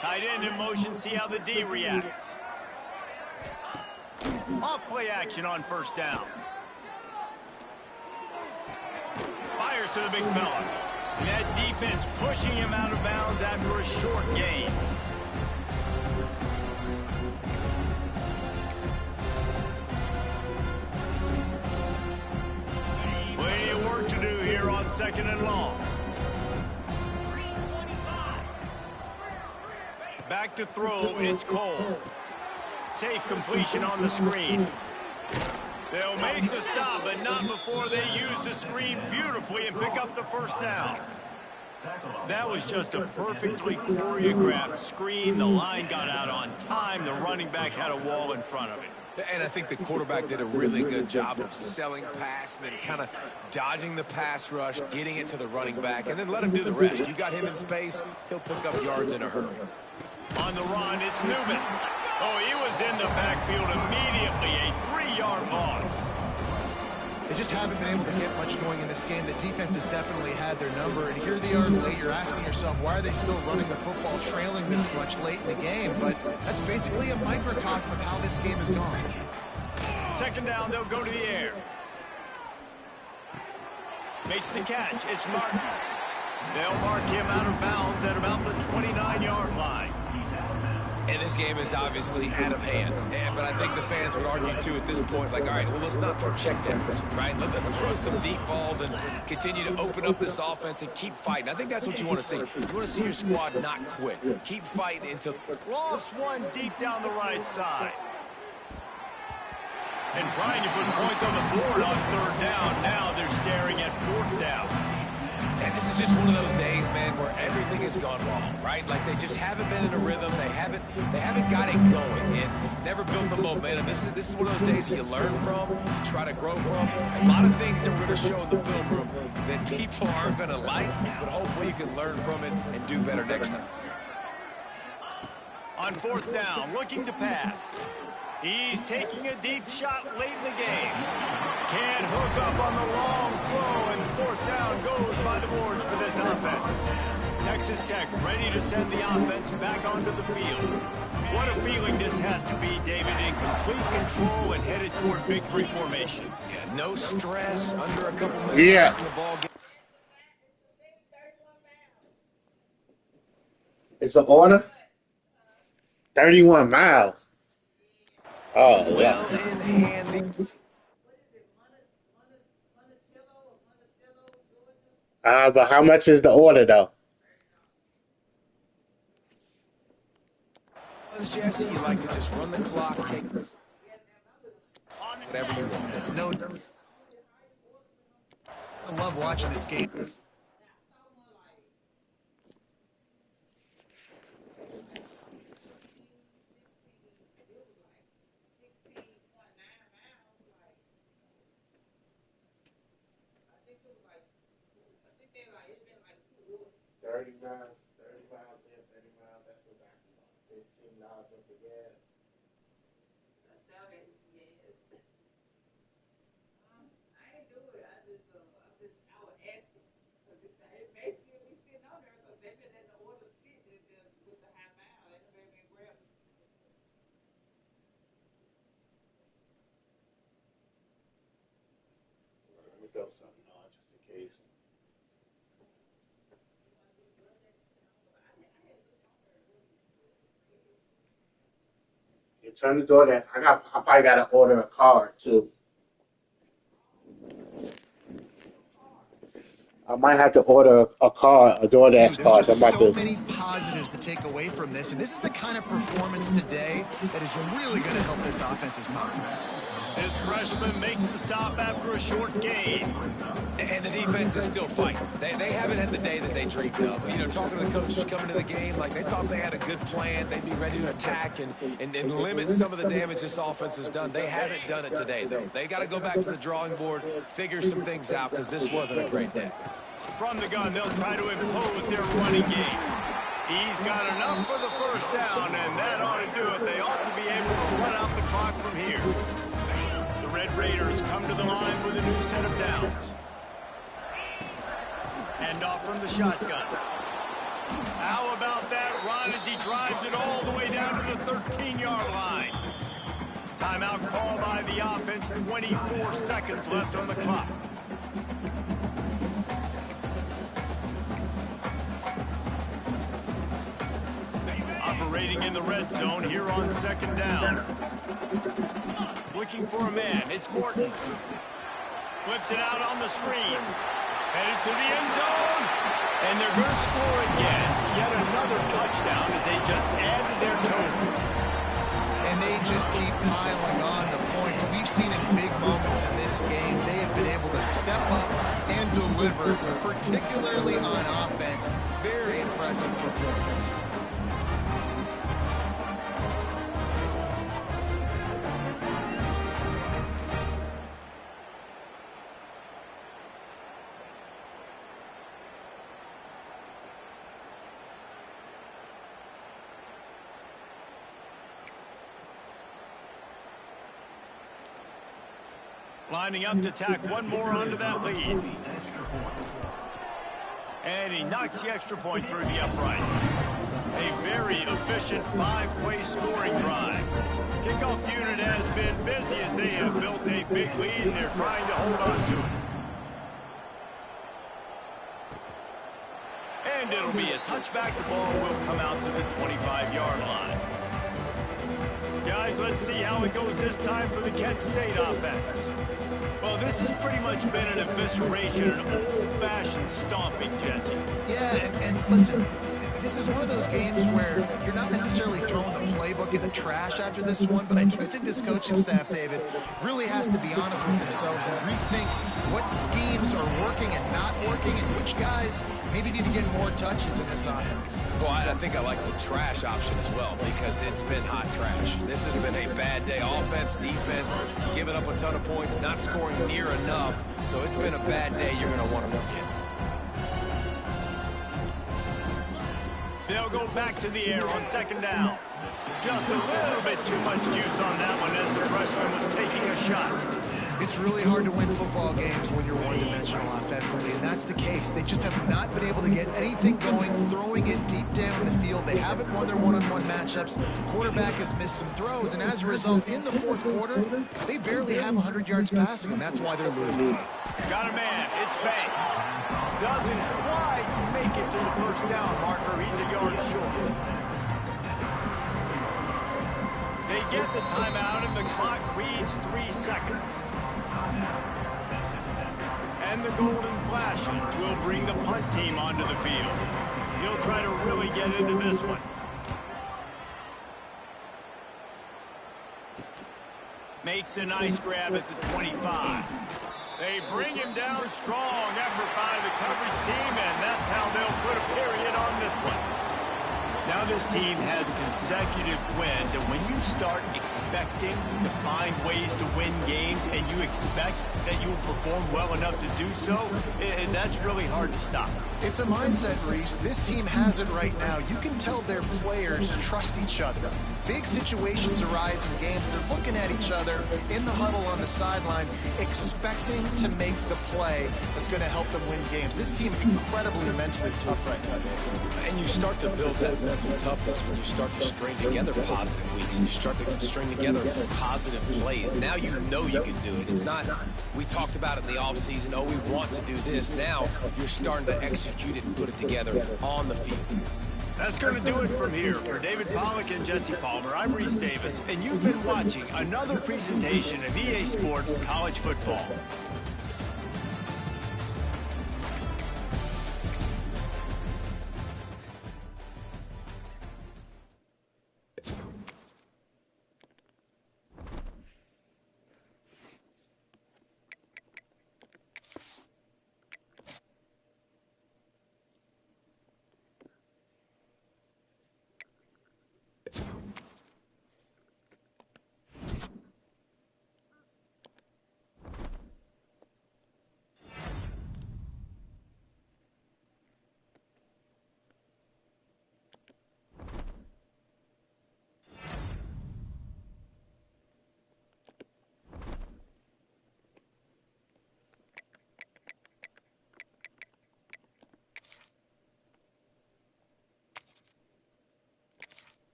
Tight end in motion, see how the D reacts. Off play action on first down. Fires to the big fella. And that defense pushing him out of bounds after a short gain. Plenty of work to do here on second and long. Back to throw, it's Cole. Safe completion on the screen. They'll make the stop, but not before they use the screen beautifully and pick up the first down. That was just a perfectly choreographed screen. The line got out on time. The running back had a wall in front of it. And I think the quarterback did a really good job of selling pass and then kind of dodging the pass rush, getting it to the running back, and then let him do the rest. You got him in space, he'll pick up yards in a hurry. On the run, it's Newman. Oh, he was in the backfield immediately. A 3-yard loss. They just haven't been able to get much going in this game. The defense has definitely had their number. And here they are late. You're asking yourself, why are they still running the football, trailing this much late in the game? But that's basically a microcosm of how this game has gone. Second down, they'll go to the air. Makes the catch. It's Martin. They'll mark him out of bounds at about the 29-yard line. And this game is obviously out of hand. But I think the fans would argue, too, at this point, like, all right, well, let's not throw checkdowns, right? Let's throw some deep balls and continue to open up this offense and keep fighting. I think that's what you want to see. You want to see your squad not quit. Keep fighting until... Lofts one deep down the right side. And trying to put points on the board on third down. Now they're staring at fourth down. And this is just one of those days, man, where everything has gone wrong, right? Like they just haven't been in a rhythm. They haven't got it going and never built the momentum. This is one of those days that you learn from, you try to grow from. A lot of things that we're going to show in the film room that people aren't going to like, but hopefully you can learn from it and do better next time. On fourth down, looking to pass. He's taking a deep shot late in the game. Can't hook up on the long throw, and fourth down goes by the boards for this offense. Texas Tech ready to send the offense back onto the field. What a feeling this has to be, David, in complete control and headed toward victory formation. Yeah, no stress, under a couple minutes Yeah. the ball game. It's an order? 31 miles. Oh, Well yeah. in hand. But how much is the order, though? Jesse, you like to just run the clock, take whatever you want. No, I love watching this game. You turn the door down. I probably got to order a car, too. I might have to order a car, a DoorDash car. There's just so many positives to take away from this, and this is the kind of performance today that is really going to help this offense's confidence. This freshman makes the stop after a short gain. And the defense is still fighting. They haven't had the day that they dreamed of. You know, talking to the coaches coming to the game, like they thought they had a good plan. They'd be ready to attack and limit some of the damage this offense has done. They haven't done it today, though. They got to go back to the drawing board, figure some things out, because this wasn't a great day. From the gun, they'll try to impose their running game. He's got enough for the first down, and that ought to do it. They ought to be able to run out the clock from here. The Red Raiders come to the line with a new set of downs. And off from the shotgun. How about that run as he drives it all the way down to the 13-yard line? Timeout call by the offense, 24 seconds left on the clock. Operating in the red zone here on second down. Looking for a man, it's Morton. Flips it out on the screen. Headed to the end zone. And they're going to score again. Yet another touchdown as they just add to their total. And they just keep piling on the points. We've seen in big moments in this game, they have been able to step up and deliver, particularly on offense. Very impressive performance. Lining up to tack one more onto that lead. And he knocks the extra point through the uprights. A very efficient five-way scoring drive. Kickoff unit has been busy as they have built a big lead and they're trying to hold on to it. it'll be a touchback. The ball will come out to the 25-yard line. Guys, let's see how it goes this time for the Kent State offense. Well, this has pretty much been an evisceration, an old-fashioned stomping, Jesse. Yeah, and listen, this is one of those games where you're not necessarily throwing the playbook in the trash after this one, but I do think this coaching staff, David, really has to be honest with themselves and rethink what schemes are working and not working and which guys maybe need to get more touches in this offense. Well, I think I like the trash option as well because it's been hot trash. This has been a bad day. Offense, defense, giving up a ton of points, not scoring near enough. So it's been a bad day you're going to want to forget. They'll go back to the air on second down. Just a little bit too much juice on that one as the freshman was taking a shot. It's really hard to win football games when you're one-dimensional offensively, and that's the case. They just have not been able to get anything going, throwing it deep down the field. They haven't won their one-on-one matchups. Quarterback has missed some throws, and as a result, in the fourth quarter, they barely have 100 yards passing, and that's why they're losing. Got a man. It's Banks. Doesn't quite make it to the first down marker. He's a yard short. They get the timeout, and the clock reads 3 seconds. And the Golden Flashes will bring the punt team onto the field. He'll try to really get into this one. Makes a nice grab at the 25. They bring him down. Strong effort by the coverage team, and that's how they'll put a period on this one. Now this team has consecutive wins, and when you start expecting to find ways to win games and you expect that you will perform well enough to do so, that's really hard to stop. It's a mindset, Reese. This team has it right now. You can tell their players trust each other. Big situations arise in games. They're looking at each other in the huddle on the sideline, expecting to make the play that's going to help them win games. This team is incredibly mentally tough right now. And you start to build that mental toughness when you start to string together positive weeks and you start to string together positive plays. Now you know you can do it. It's not, we talked about it in the offseason, oh, we want to do this. Now you're starting to execute it and put it together on the field. That's going to do it from here. For David Pollack and Jesse Palmer, I'm Reese Davis, and you've been watching another presentation of EA Sports College Football.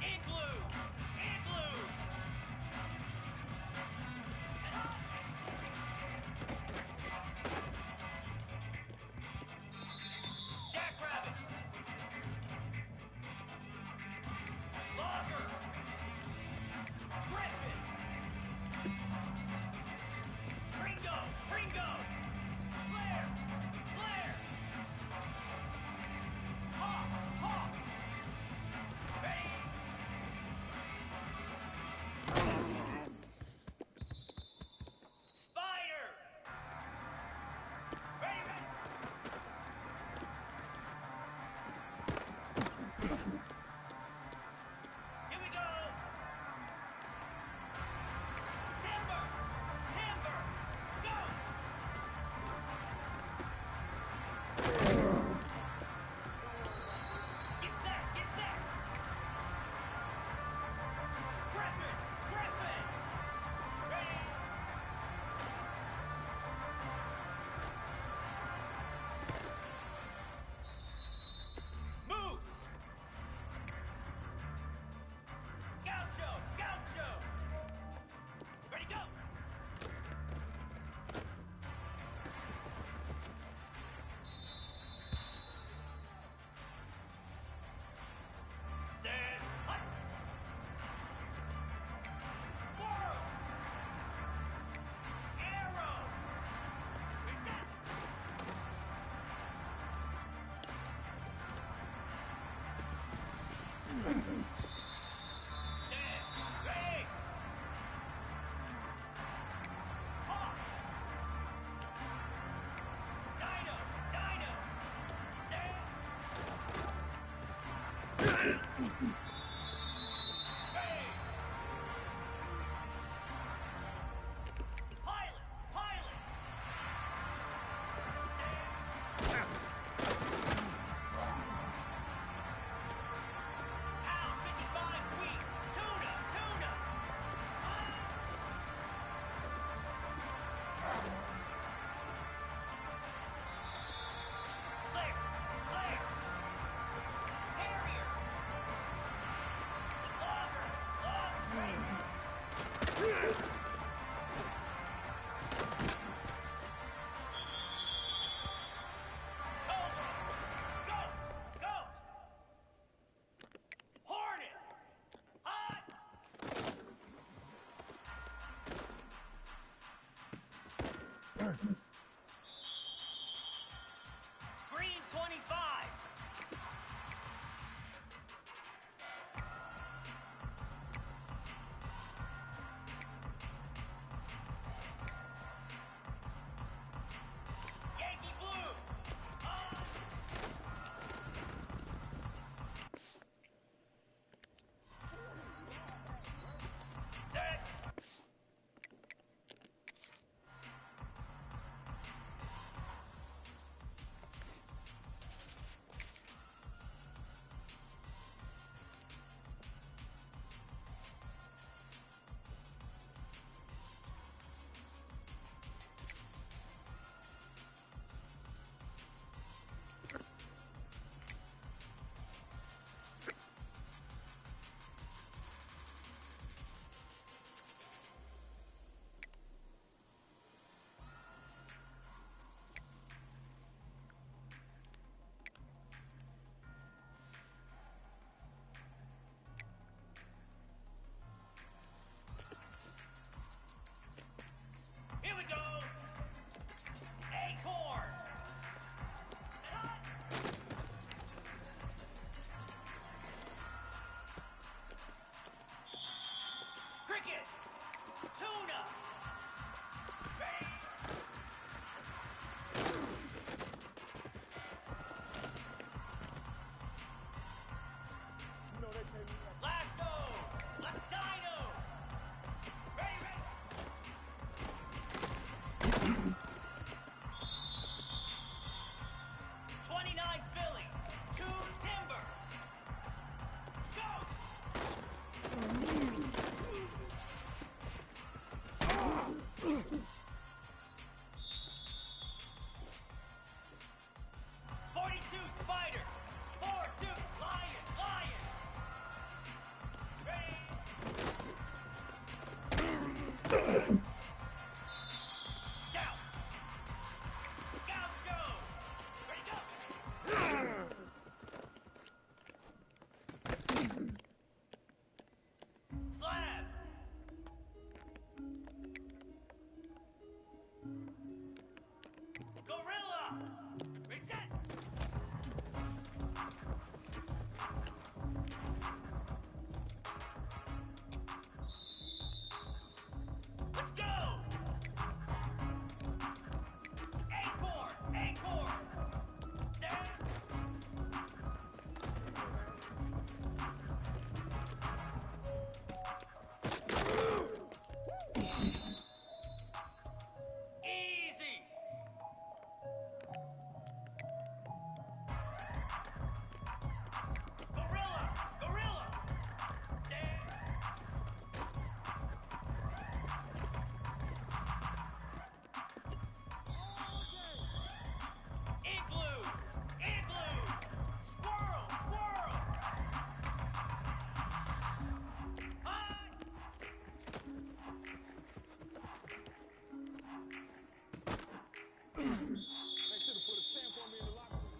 Igloo! Igloo! Jackrabbit! Logger! Griffin! Ringo! Ringo! Blair! Blair! Hawk! Hawk! Ready! Spider! Ready, ready! Here we go! Timber! Timber! Go! Get set! Get set! Griffin! Griffin! Ready! Moose! Gaucho! Gaucho! Ready, go! Set! Hut! Squirrel! Arrow! Reset! Set! Ready! Hawk! Dino! Dino! Set! Ready! Pilot! Pilot! Pound 55 feet! Tuna! Tuna! Blair! Blair! Harrier! Logger! Logger! Cobra! Go! Go! Hornet! Hot! Green 25! Yankee Blue! On! Set!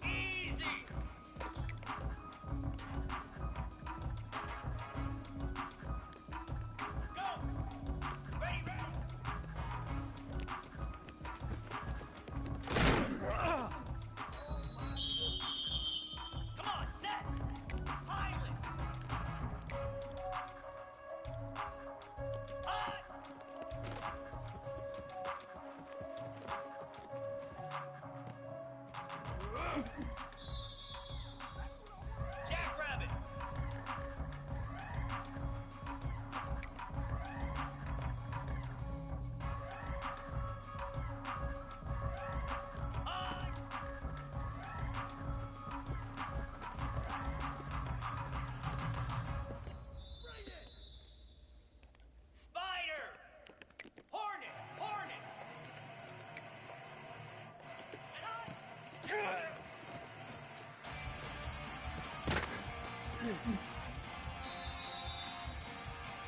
Easy. Go. Ready, ready. Come on, set. Pilot. Hot. Jackrabbit. Hot. Spider. Hornet. Hornet. And hot.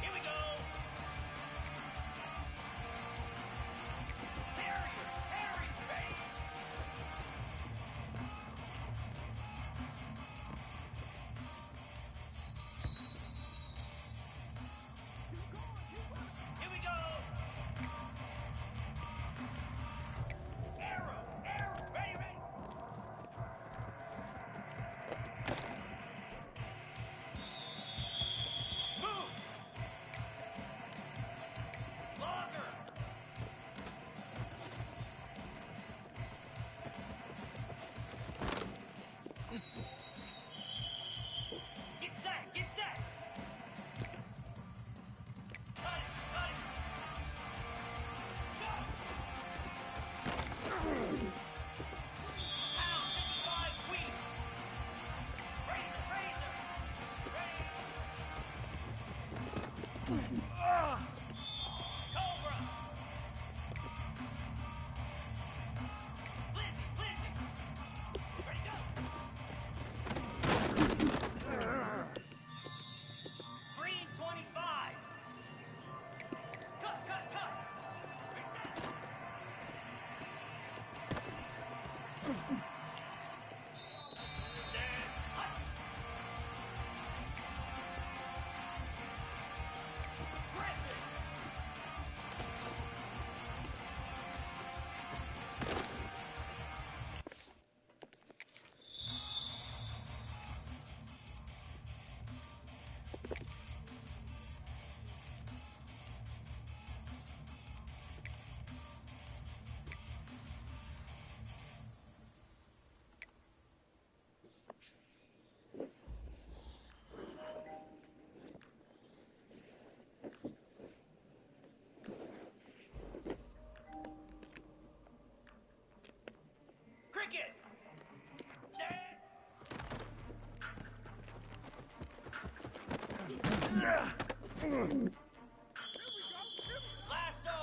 Here we go. Harrier, Harry, baby. Here we go. Arrow, arrow, ready, ready. Moose. Logger. Get set, get set. Cut it, cut it. Go. Pound 55 wheat. Razor, razor. Ready. Cobra. Blizzy, blizzy. Ready, go. Green 25. Cut, cut, cut. Reset. Stand. Hut. Griffin. Cricket. Stand. Lasso.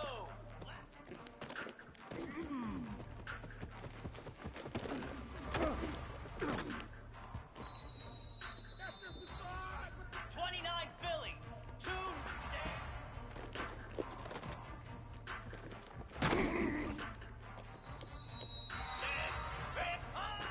29 Philly. 2. Stand. Stand. Red. Hot.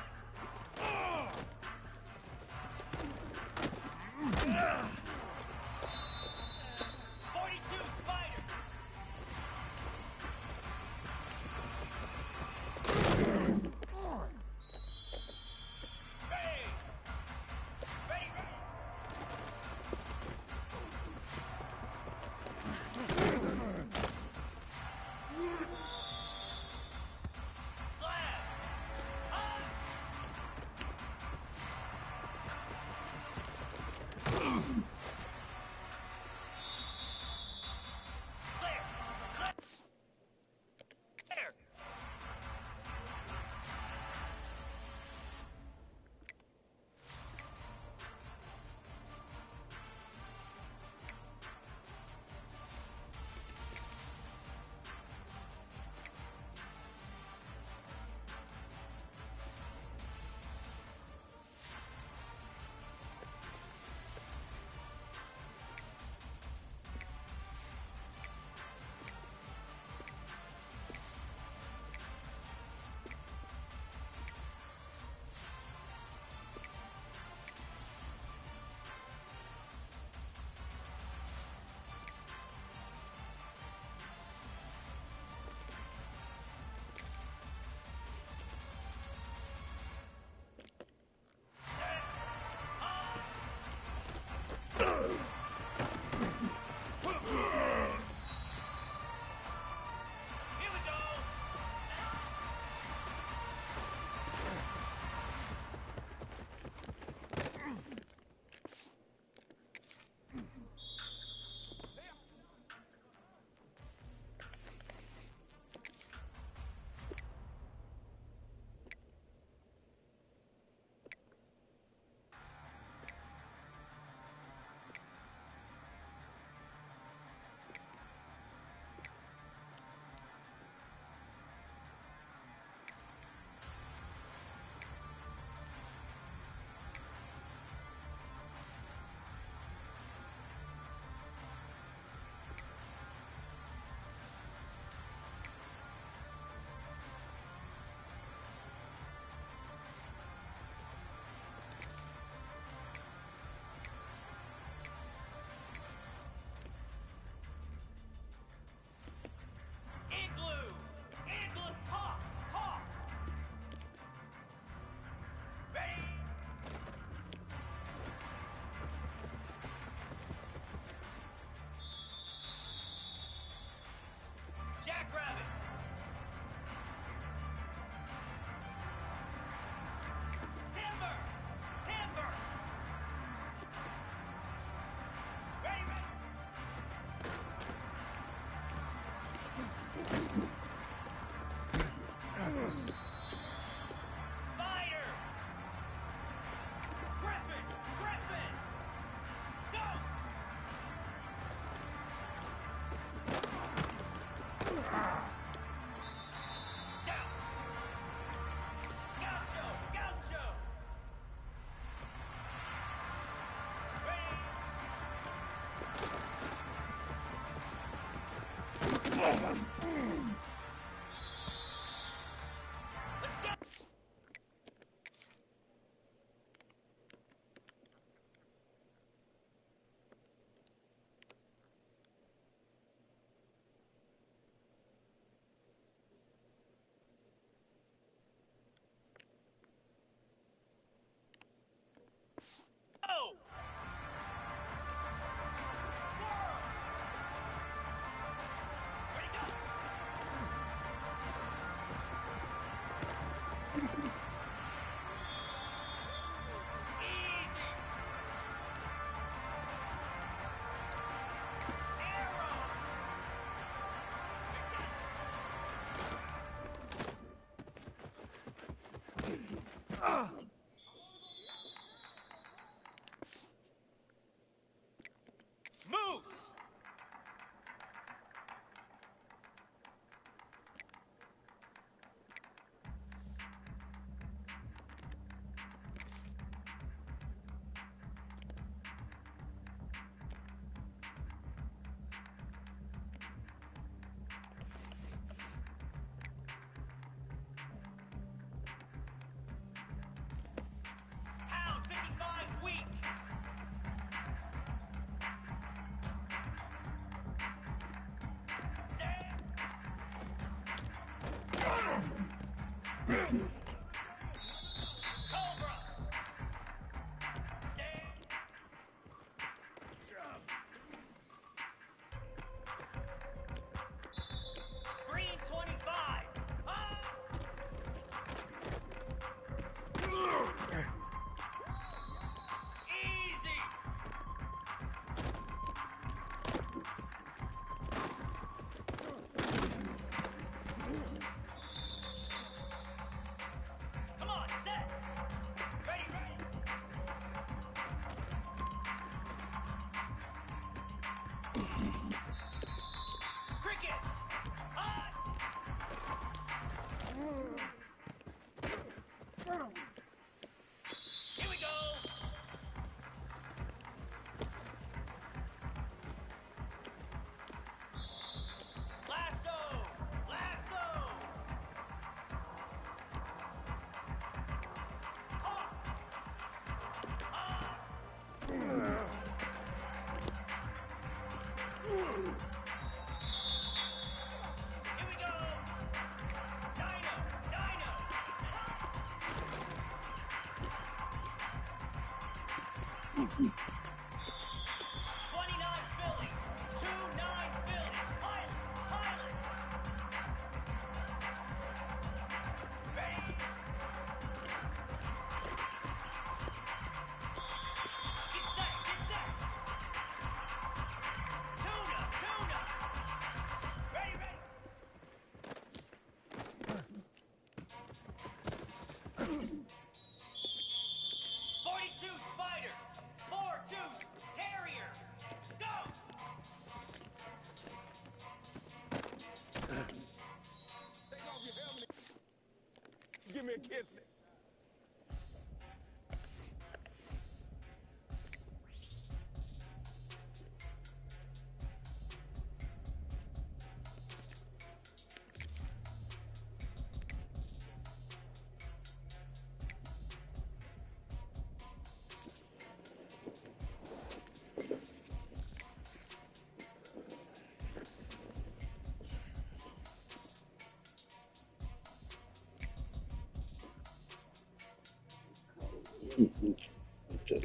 Give me a kiss.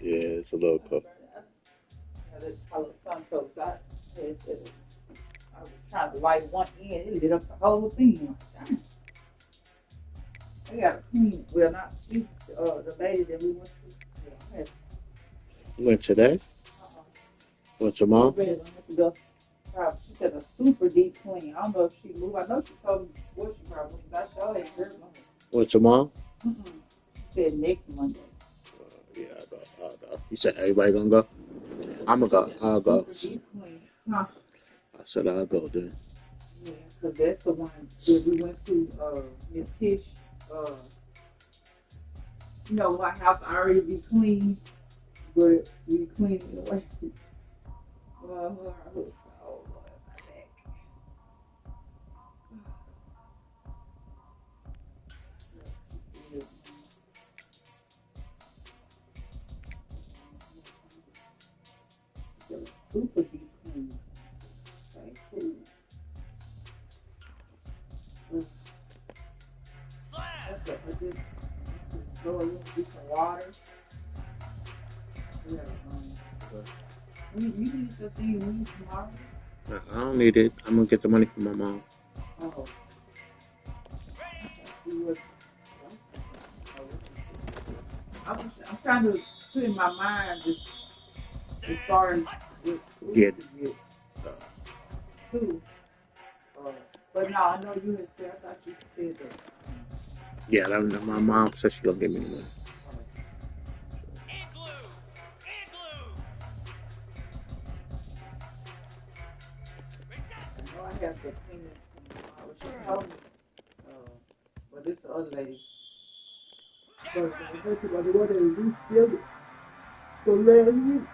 Yeah, it's a little cold. I was trying to light one end, it lit up the whole thing. I got a clean, well, not she, the lady that we went to. Went today? Went tomorrow? She said a super deep clean. I don't know if she moved. I know she told me what she probably was. I saw it here. Went tomorrow? She said next Monday. Yeah, I'll go. You said everybody gonna go? I'm gonna go. I'll go. Super deep clean. Huh? I said I'll go then. Yeah, because that's the one that we went to, Miss Tish, you know, my house already be clean, but we clean it away. Oh, Lord, my back. Super deep clean. Okay, cool. I just go a little bit of water. Yeah, you need your thing leave tomorrow? I don't need it. I'm gonna get the money from my mom. Oh. I'm trying to put in my mind just as far as with Yeah. too. But no, I know you had said, I thought you said that. Yeah, my mom said she gonna give me the money. I know I have to clean it tomorrow. She told me, but this the other lady. But I heard about the one that we still for last week.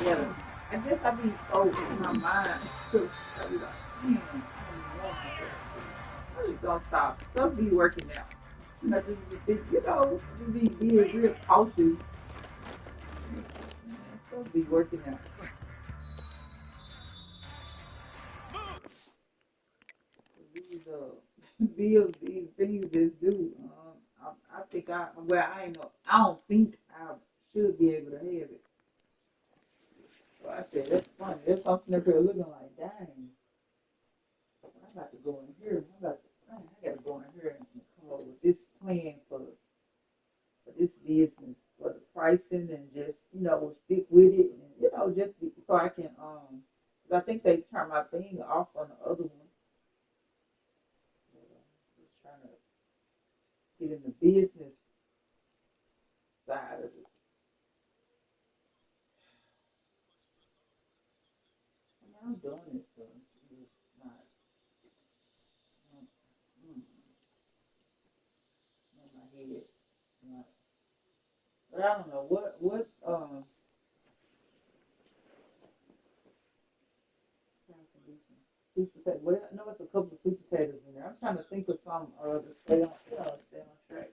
Yeah, I guess I be so in my mind. Cause I be like, man, I don't want to. I just don't stop. Stuff be working out. I just be, just be being real cautious. Man, stuff be working out. These bills, these things just do. I think I ain't know. I don't think I should be able to have it. So I said, that's funny. That's something up here looking like, dang. I got to go in here. I got to go in here and come up with this plan for this business, for the pricing, and just, stick with it, and, just so I can, 'cause I think they turned my thing off on the other one. Just trying to get in the business side of it. I mean, I'm doing it, so it's just not in my head. Not, but I don't know what sweet potato. Well, I know it's a couple of sweet potatoes in there. I'm trying to think of some to stay on track.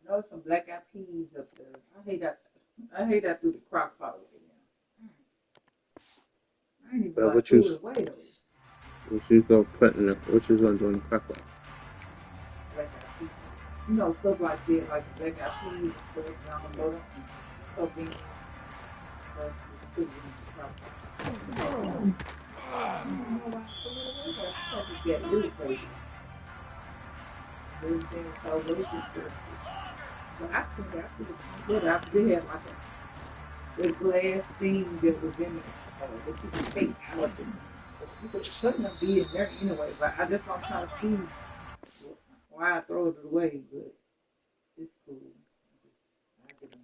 I know some black eyed peas up there. I hate that through the crock pot right now. I ain't even gonna throw it away though. What you gonna put in it? What you gonna do in the crock pot? Black eyed peas. Stuff like that, like black eyed peas, stuff down the bottom, soaking. Put it in the crock pot. I don't know why I threw it away, but I just get irritated. Everything is so delicious. But I think I could have did. I did have like a glass thing that was in it that you can take out of it. You could shouldn't have been there anyway. But I just don't try to see why I throw it away. But it's cool. I get it.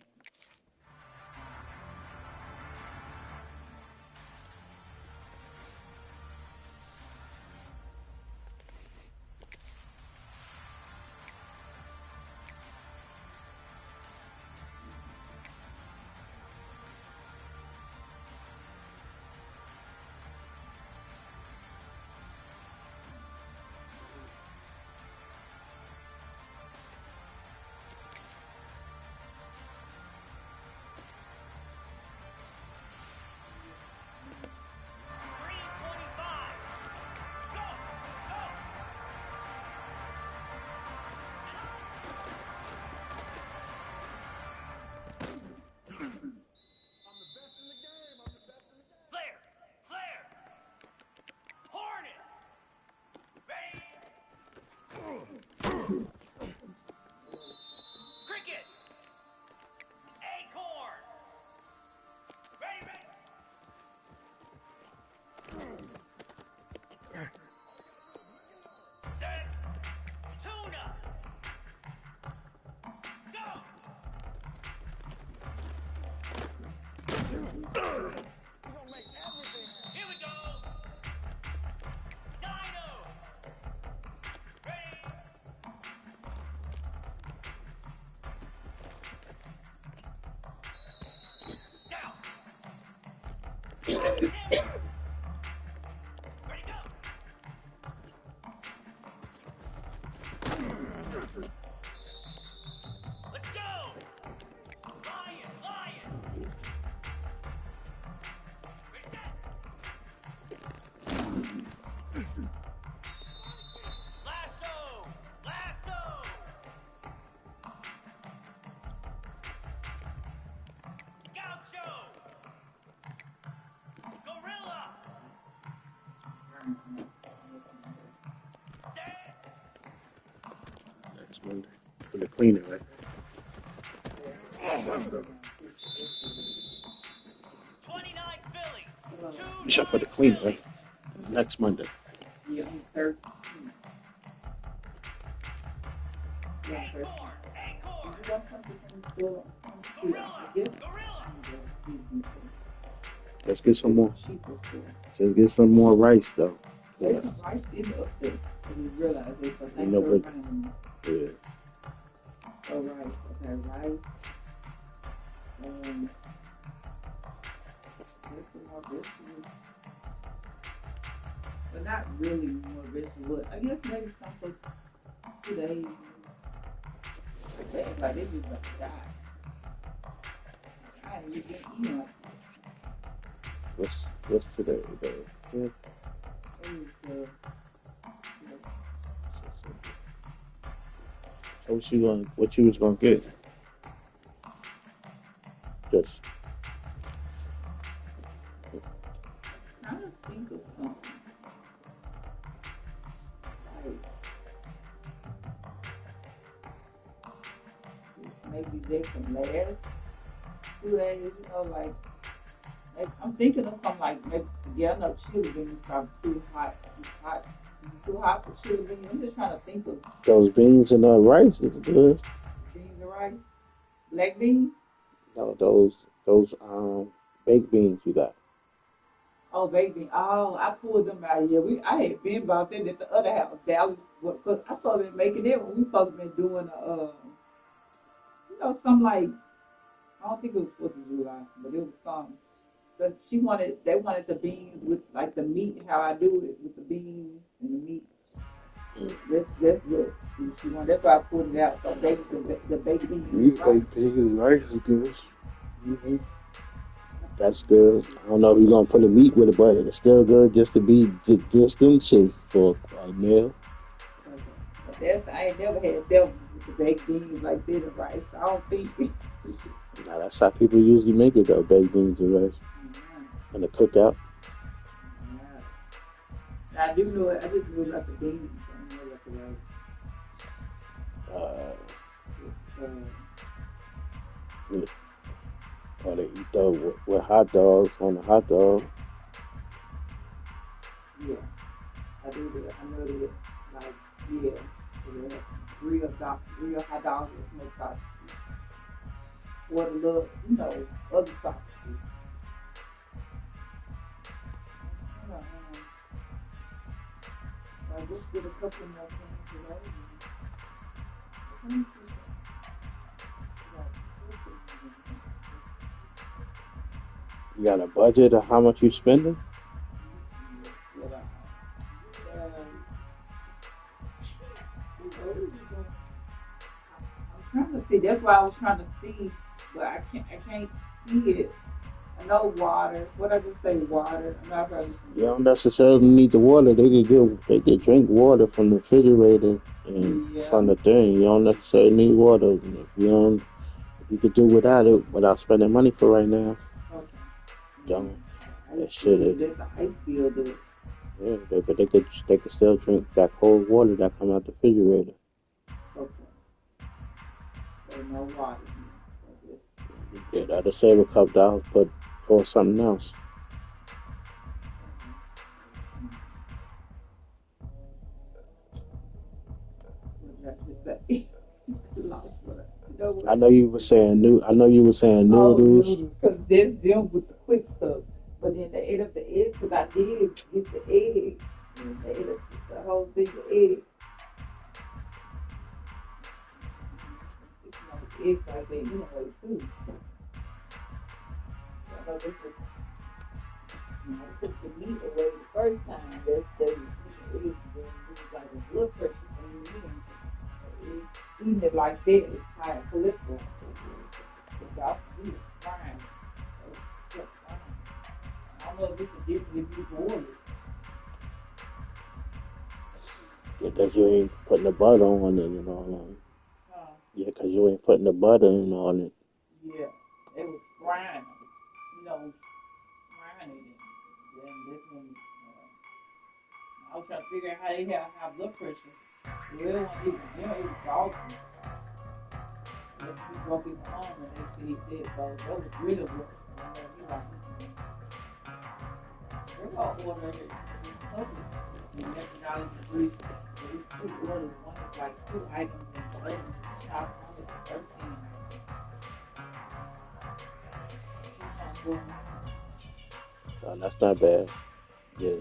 Next Monday. For the cleaner, right? Shop for the cleaner, right? Next Monday. Yeah, Thursday. Let's get some more. Let's get some more rice, though. Yeah. Rice is up there. You realize it's a but yeah. Oh, rice. Okay, rice. And more vegetables. But not really more vegetables. I guess maybe some for 2 days. It's like they just like die. I ain't even eating like What's today? The fifth? What you was gonna get? Just trying to think of something. Like maybe they can last 2 days, you know, like I'm thinking of something like maybe I know chili beans probably too hot. Too hot for chili beans. I'm just trying to think of those beans and rice is good. beans and rice. Black beans? No, those baked beans you got. Oh, baked beans. Oh, I pulled them out. Yeah, I had been about that at the other half of Dallas. Cause I supposed to be making it when we supposed to be doing you know, some like I don't think it was 4th of July, but it was something. But they wanted the beans with like the meat, how I do it with the beans and the meat. That's what she wanted. That's why I pulled it out. So the baked beans. Baked beans and rice is good. Mm-hmm. That's good. I don't know if you're gonna put a meat with it, but it's still good just to be just them two for a meal. I ain't never had that with the baked beans like this and rice. I don't think. Now that's how people usually make it though, baked beans and rice. And the cookout. Yeah. I do know it. I just knew about the beans. I don't know about the rice. Yeah. Or they eat those with hot dogs on the hot dog. Yeah, I do that. I know that. Like, yeah, real hot dogs with smoked sausage. Or the little, you know, other sausages. I just did a couple more things today. You got a budget of how much you spending? I'm trying to see. That's why I was trying to see, but I can't see it. I know water. What I just say, water. I'm not really. You don't necessarily need the water. They could drink water from the refrigerator and from the thing. You don't necessarily need water. If you could do without it without spending money for right now. Okay. Don't. That shit. That's the ice field. Yeah, but they could still drink that cold water that come out the refrigerator. Okay. So no water. Yeah, that'll save a couple dollars, but for something else. I know you were saying noodles. Because there's them with the quick stuff. But then they ate up the eggs because I did get the eggs. And they ate up the whole thing of eggs. Eggs like they anyway too. I know I took the meat away the first time. That's eggs. Then it was like a blood pressure thing. Eating it like that is high cholesterol. Y'all see it's fine. I don't know if it's a difference if you boil it. Yeah, because you ain't putting the butter on it and all that. Yeah, because you ain't putting the butter in on it. Yeah, it was frying it. You know, frying it. Then this one, I was trying to figure out how they have high blood pressure. Well, it was Dalton. He broke his arm and they said he did, so that was really worse. They're going to order it. It's public. $11 for 3. So these 2 orders. One is like 2 items and the other is shop only for 13. So that's not bad. Yeah.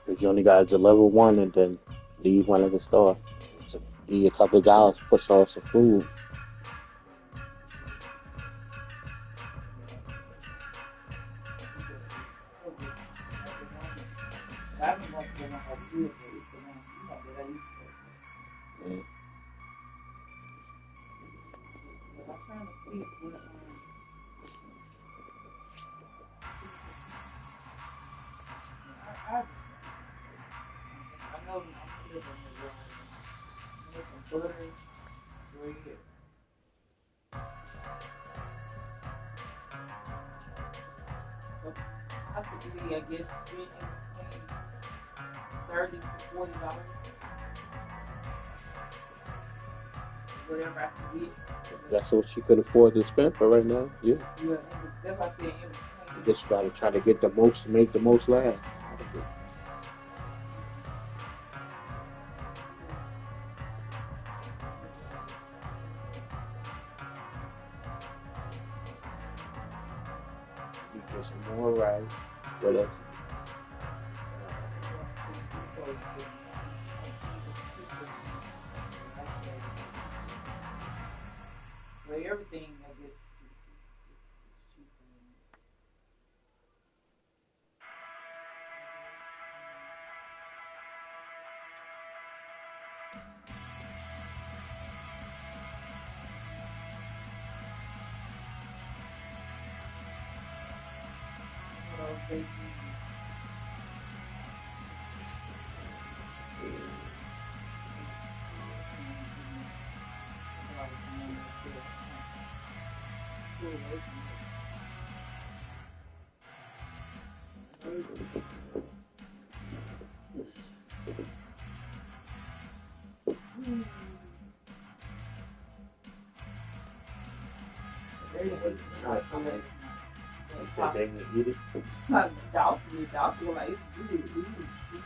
Because you only got to deliver one and then leave one at the store. Give you a couple of dollars, put on some food. I guess between $30 to $40. Whatever I can get. That's what you could afford to spend for right now. Yeah. Yeah, that's what I said. You just gotta try to get the most, make the most last. You get some more rice. What else? Well, everything, I guess, is cheaper.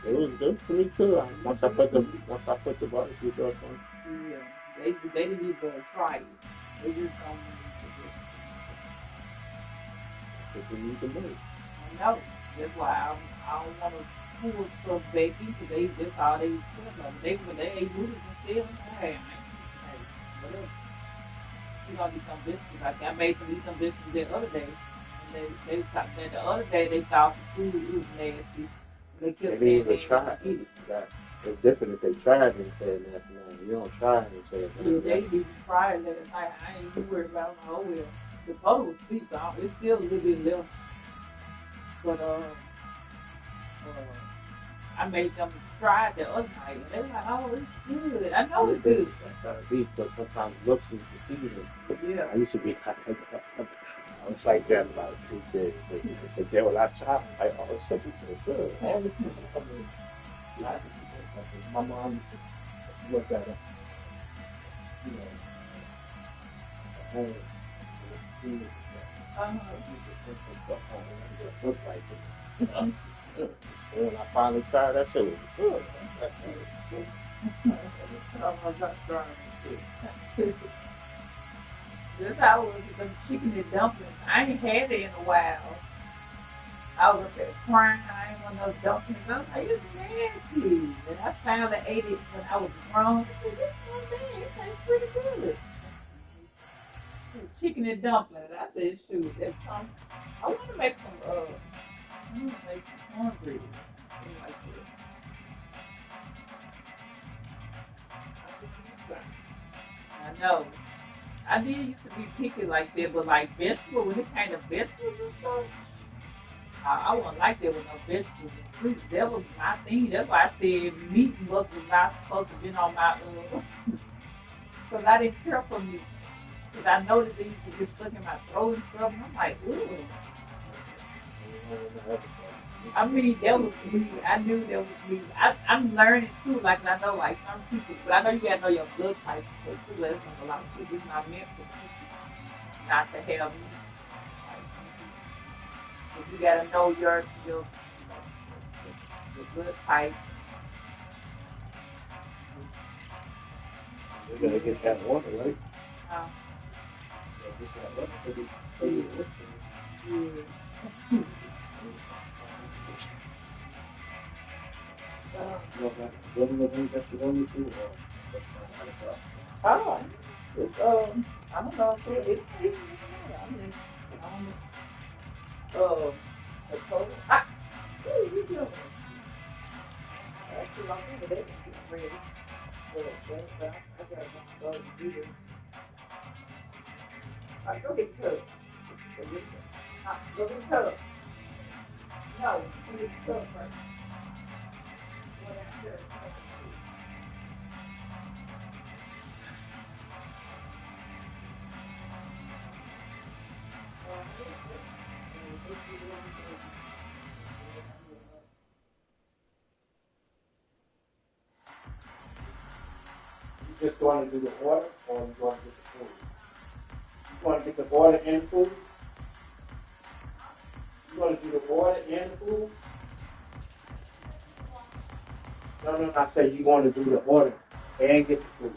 It was good for me too. Once I put the barbecue sauce on. Yeah, they didn't even try it. They just don't need the money. I know. That's why I don't want to pull stuff back into that's all they tell them. When they ain't moving and still, hey, man, whatever. You gonna get some biscuits. Like I made them eat some biscuits the other day. And they thought that the other day they thought the food was nasty. They didn't even try it. It's different if they tried it and said nasty. You don't try it and say it's nasty. Yeah, they didn't even try it last night. I ain't even worried about it. Oh well. The puddle was sweet, so it's still a little bit left. But I made them try it the other night, and they were like, "Oh, it's good. I know it's good." That's gotta be, but sometimes looks is deceiving. Yeah. I used to be I was like that about 2 days. But then when I tried, like, oh, it's such and so good. My mom looked at it, you know, home. Look like it. And when I finally tried that shit, was good. That's how I was with them chicken and dumplings. I ain't had it in a while. I was up there crying. I ain't want no dumplings. I was like, it's nasty. And I finally ate it when I was grown. I said, this is not bad. It tastes pretty good. Chicken and dumplings. I said, shoot, that's something. I want to make some cornbread. Like I know. I did used to be picky like that, but like vegetables, when it came to vegetables and stuff, I wasn't like that with no vegetables and fruits. That was my thing. That's why I said meat was not supposed to be on my because I didn't care for meat. Because I noticed it used to get stuck in my throat and stuff, and I'm like, ooh. I mean, that was me. I knew that was me. I'm learning too. Like I know, like some people, but I know you gotta know your blood type too. That's a lot of people. It's not meant for people not to have me. Like, you gotta know your blood type. You gotta get that water, right? Get that water. Yeah. Oh, it's I don't know. It's I mean, I don't know. The total. What are you doing? Actually, I'm thinking they can get ready for that. I gotta go and do this. All right, go get the tub. Go get the tub. No, go get the tub first. Go downstairs. You just want to do the water, or you want to get the food? You want to get the water and the food? You want to do the water and the food? No, I say you want to do the order and get the food.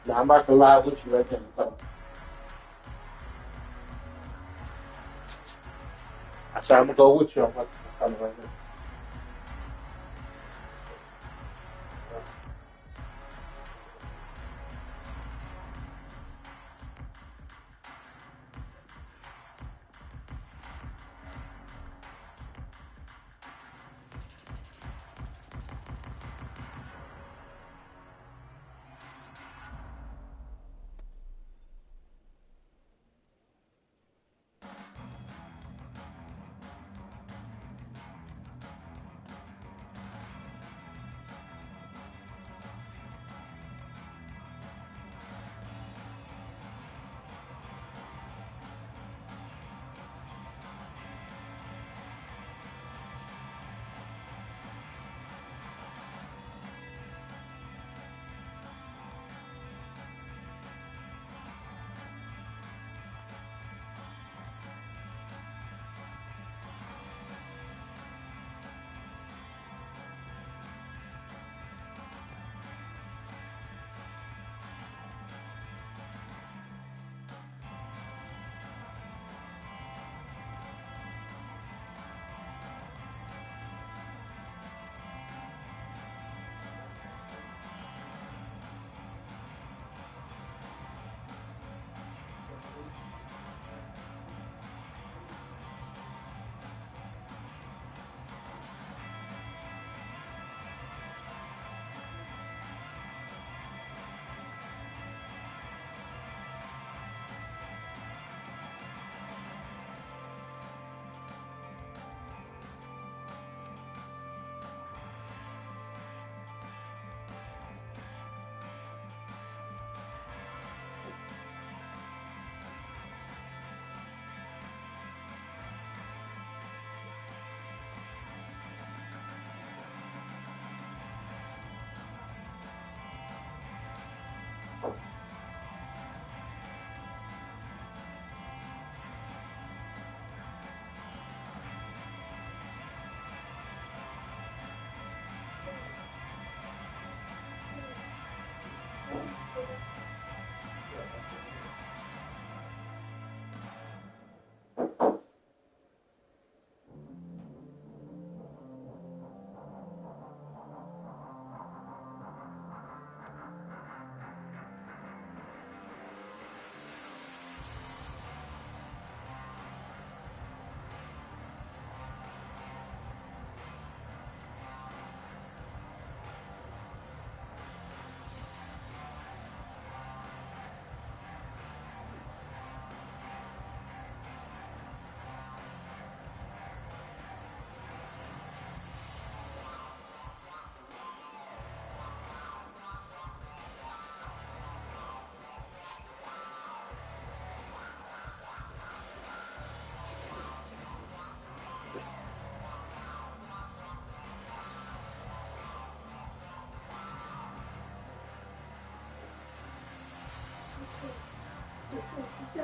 Now I'm about to lie with you right there. I said I'm gonna go with you. I'm about to come right now. Okay.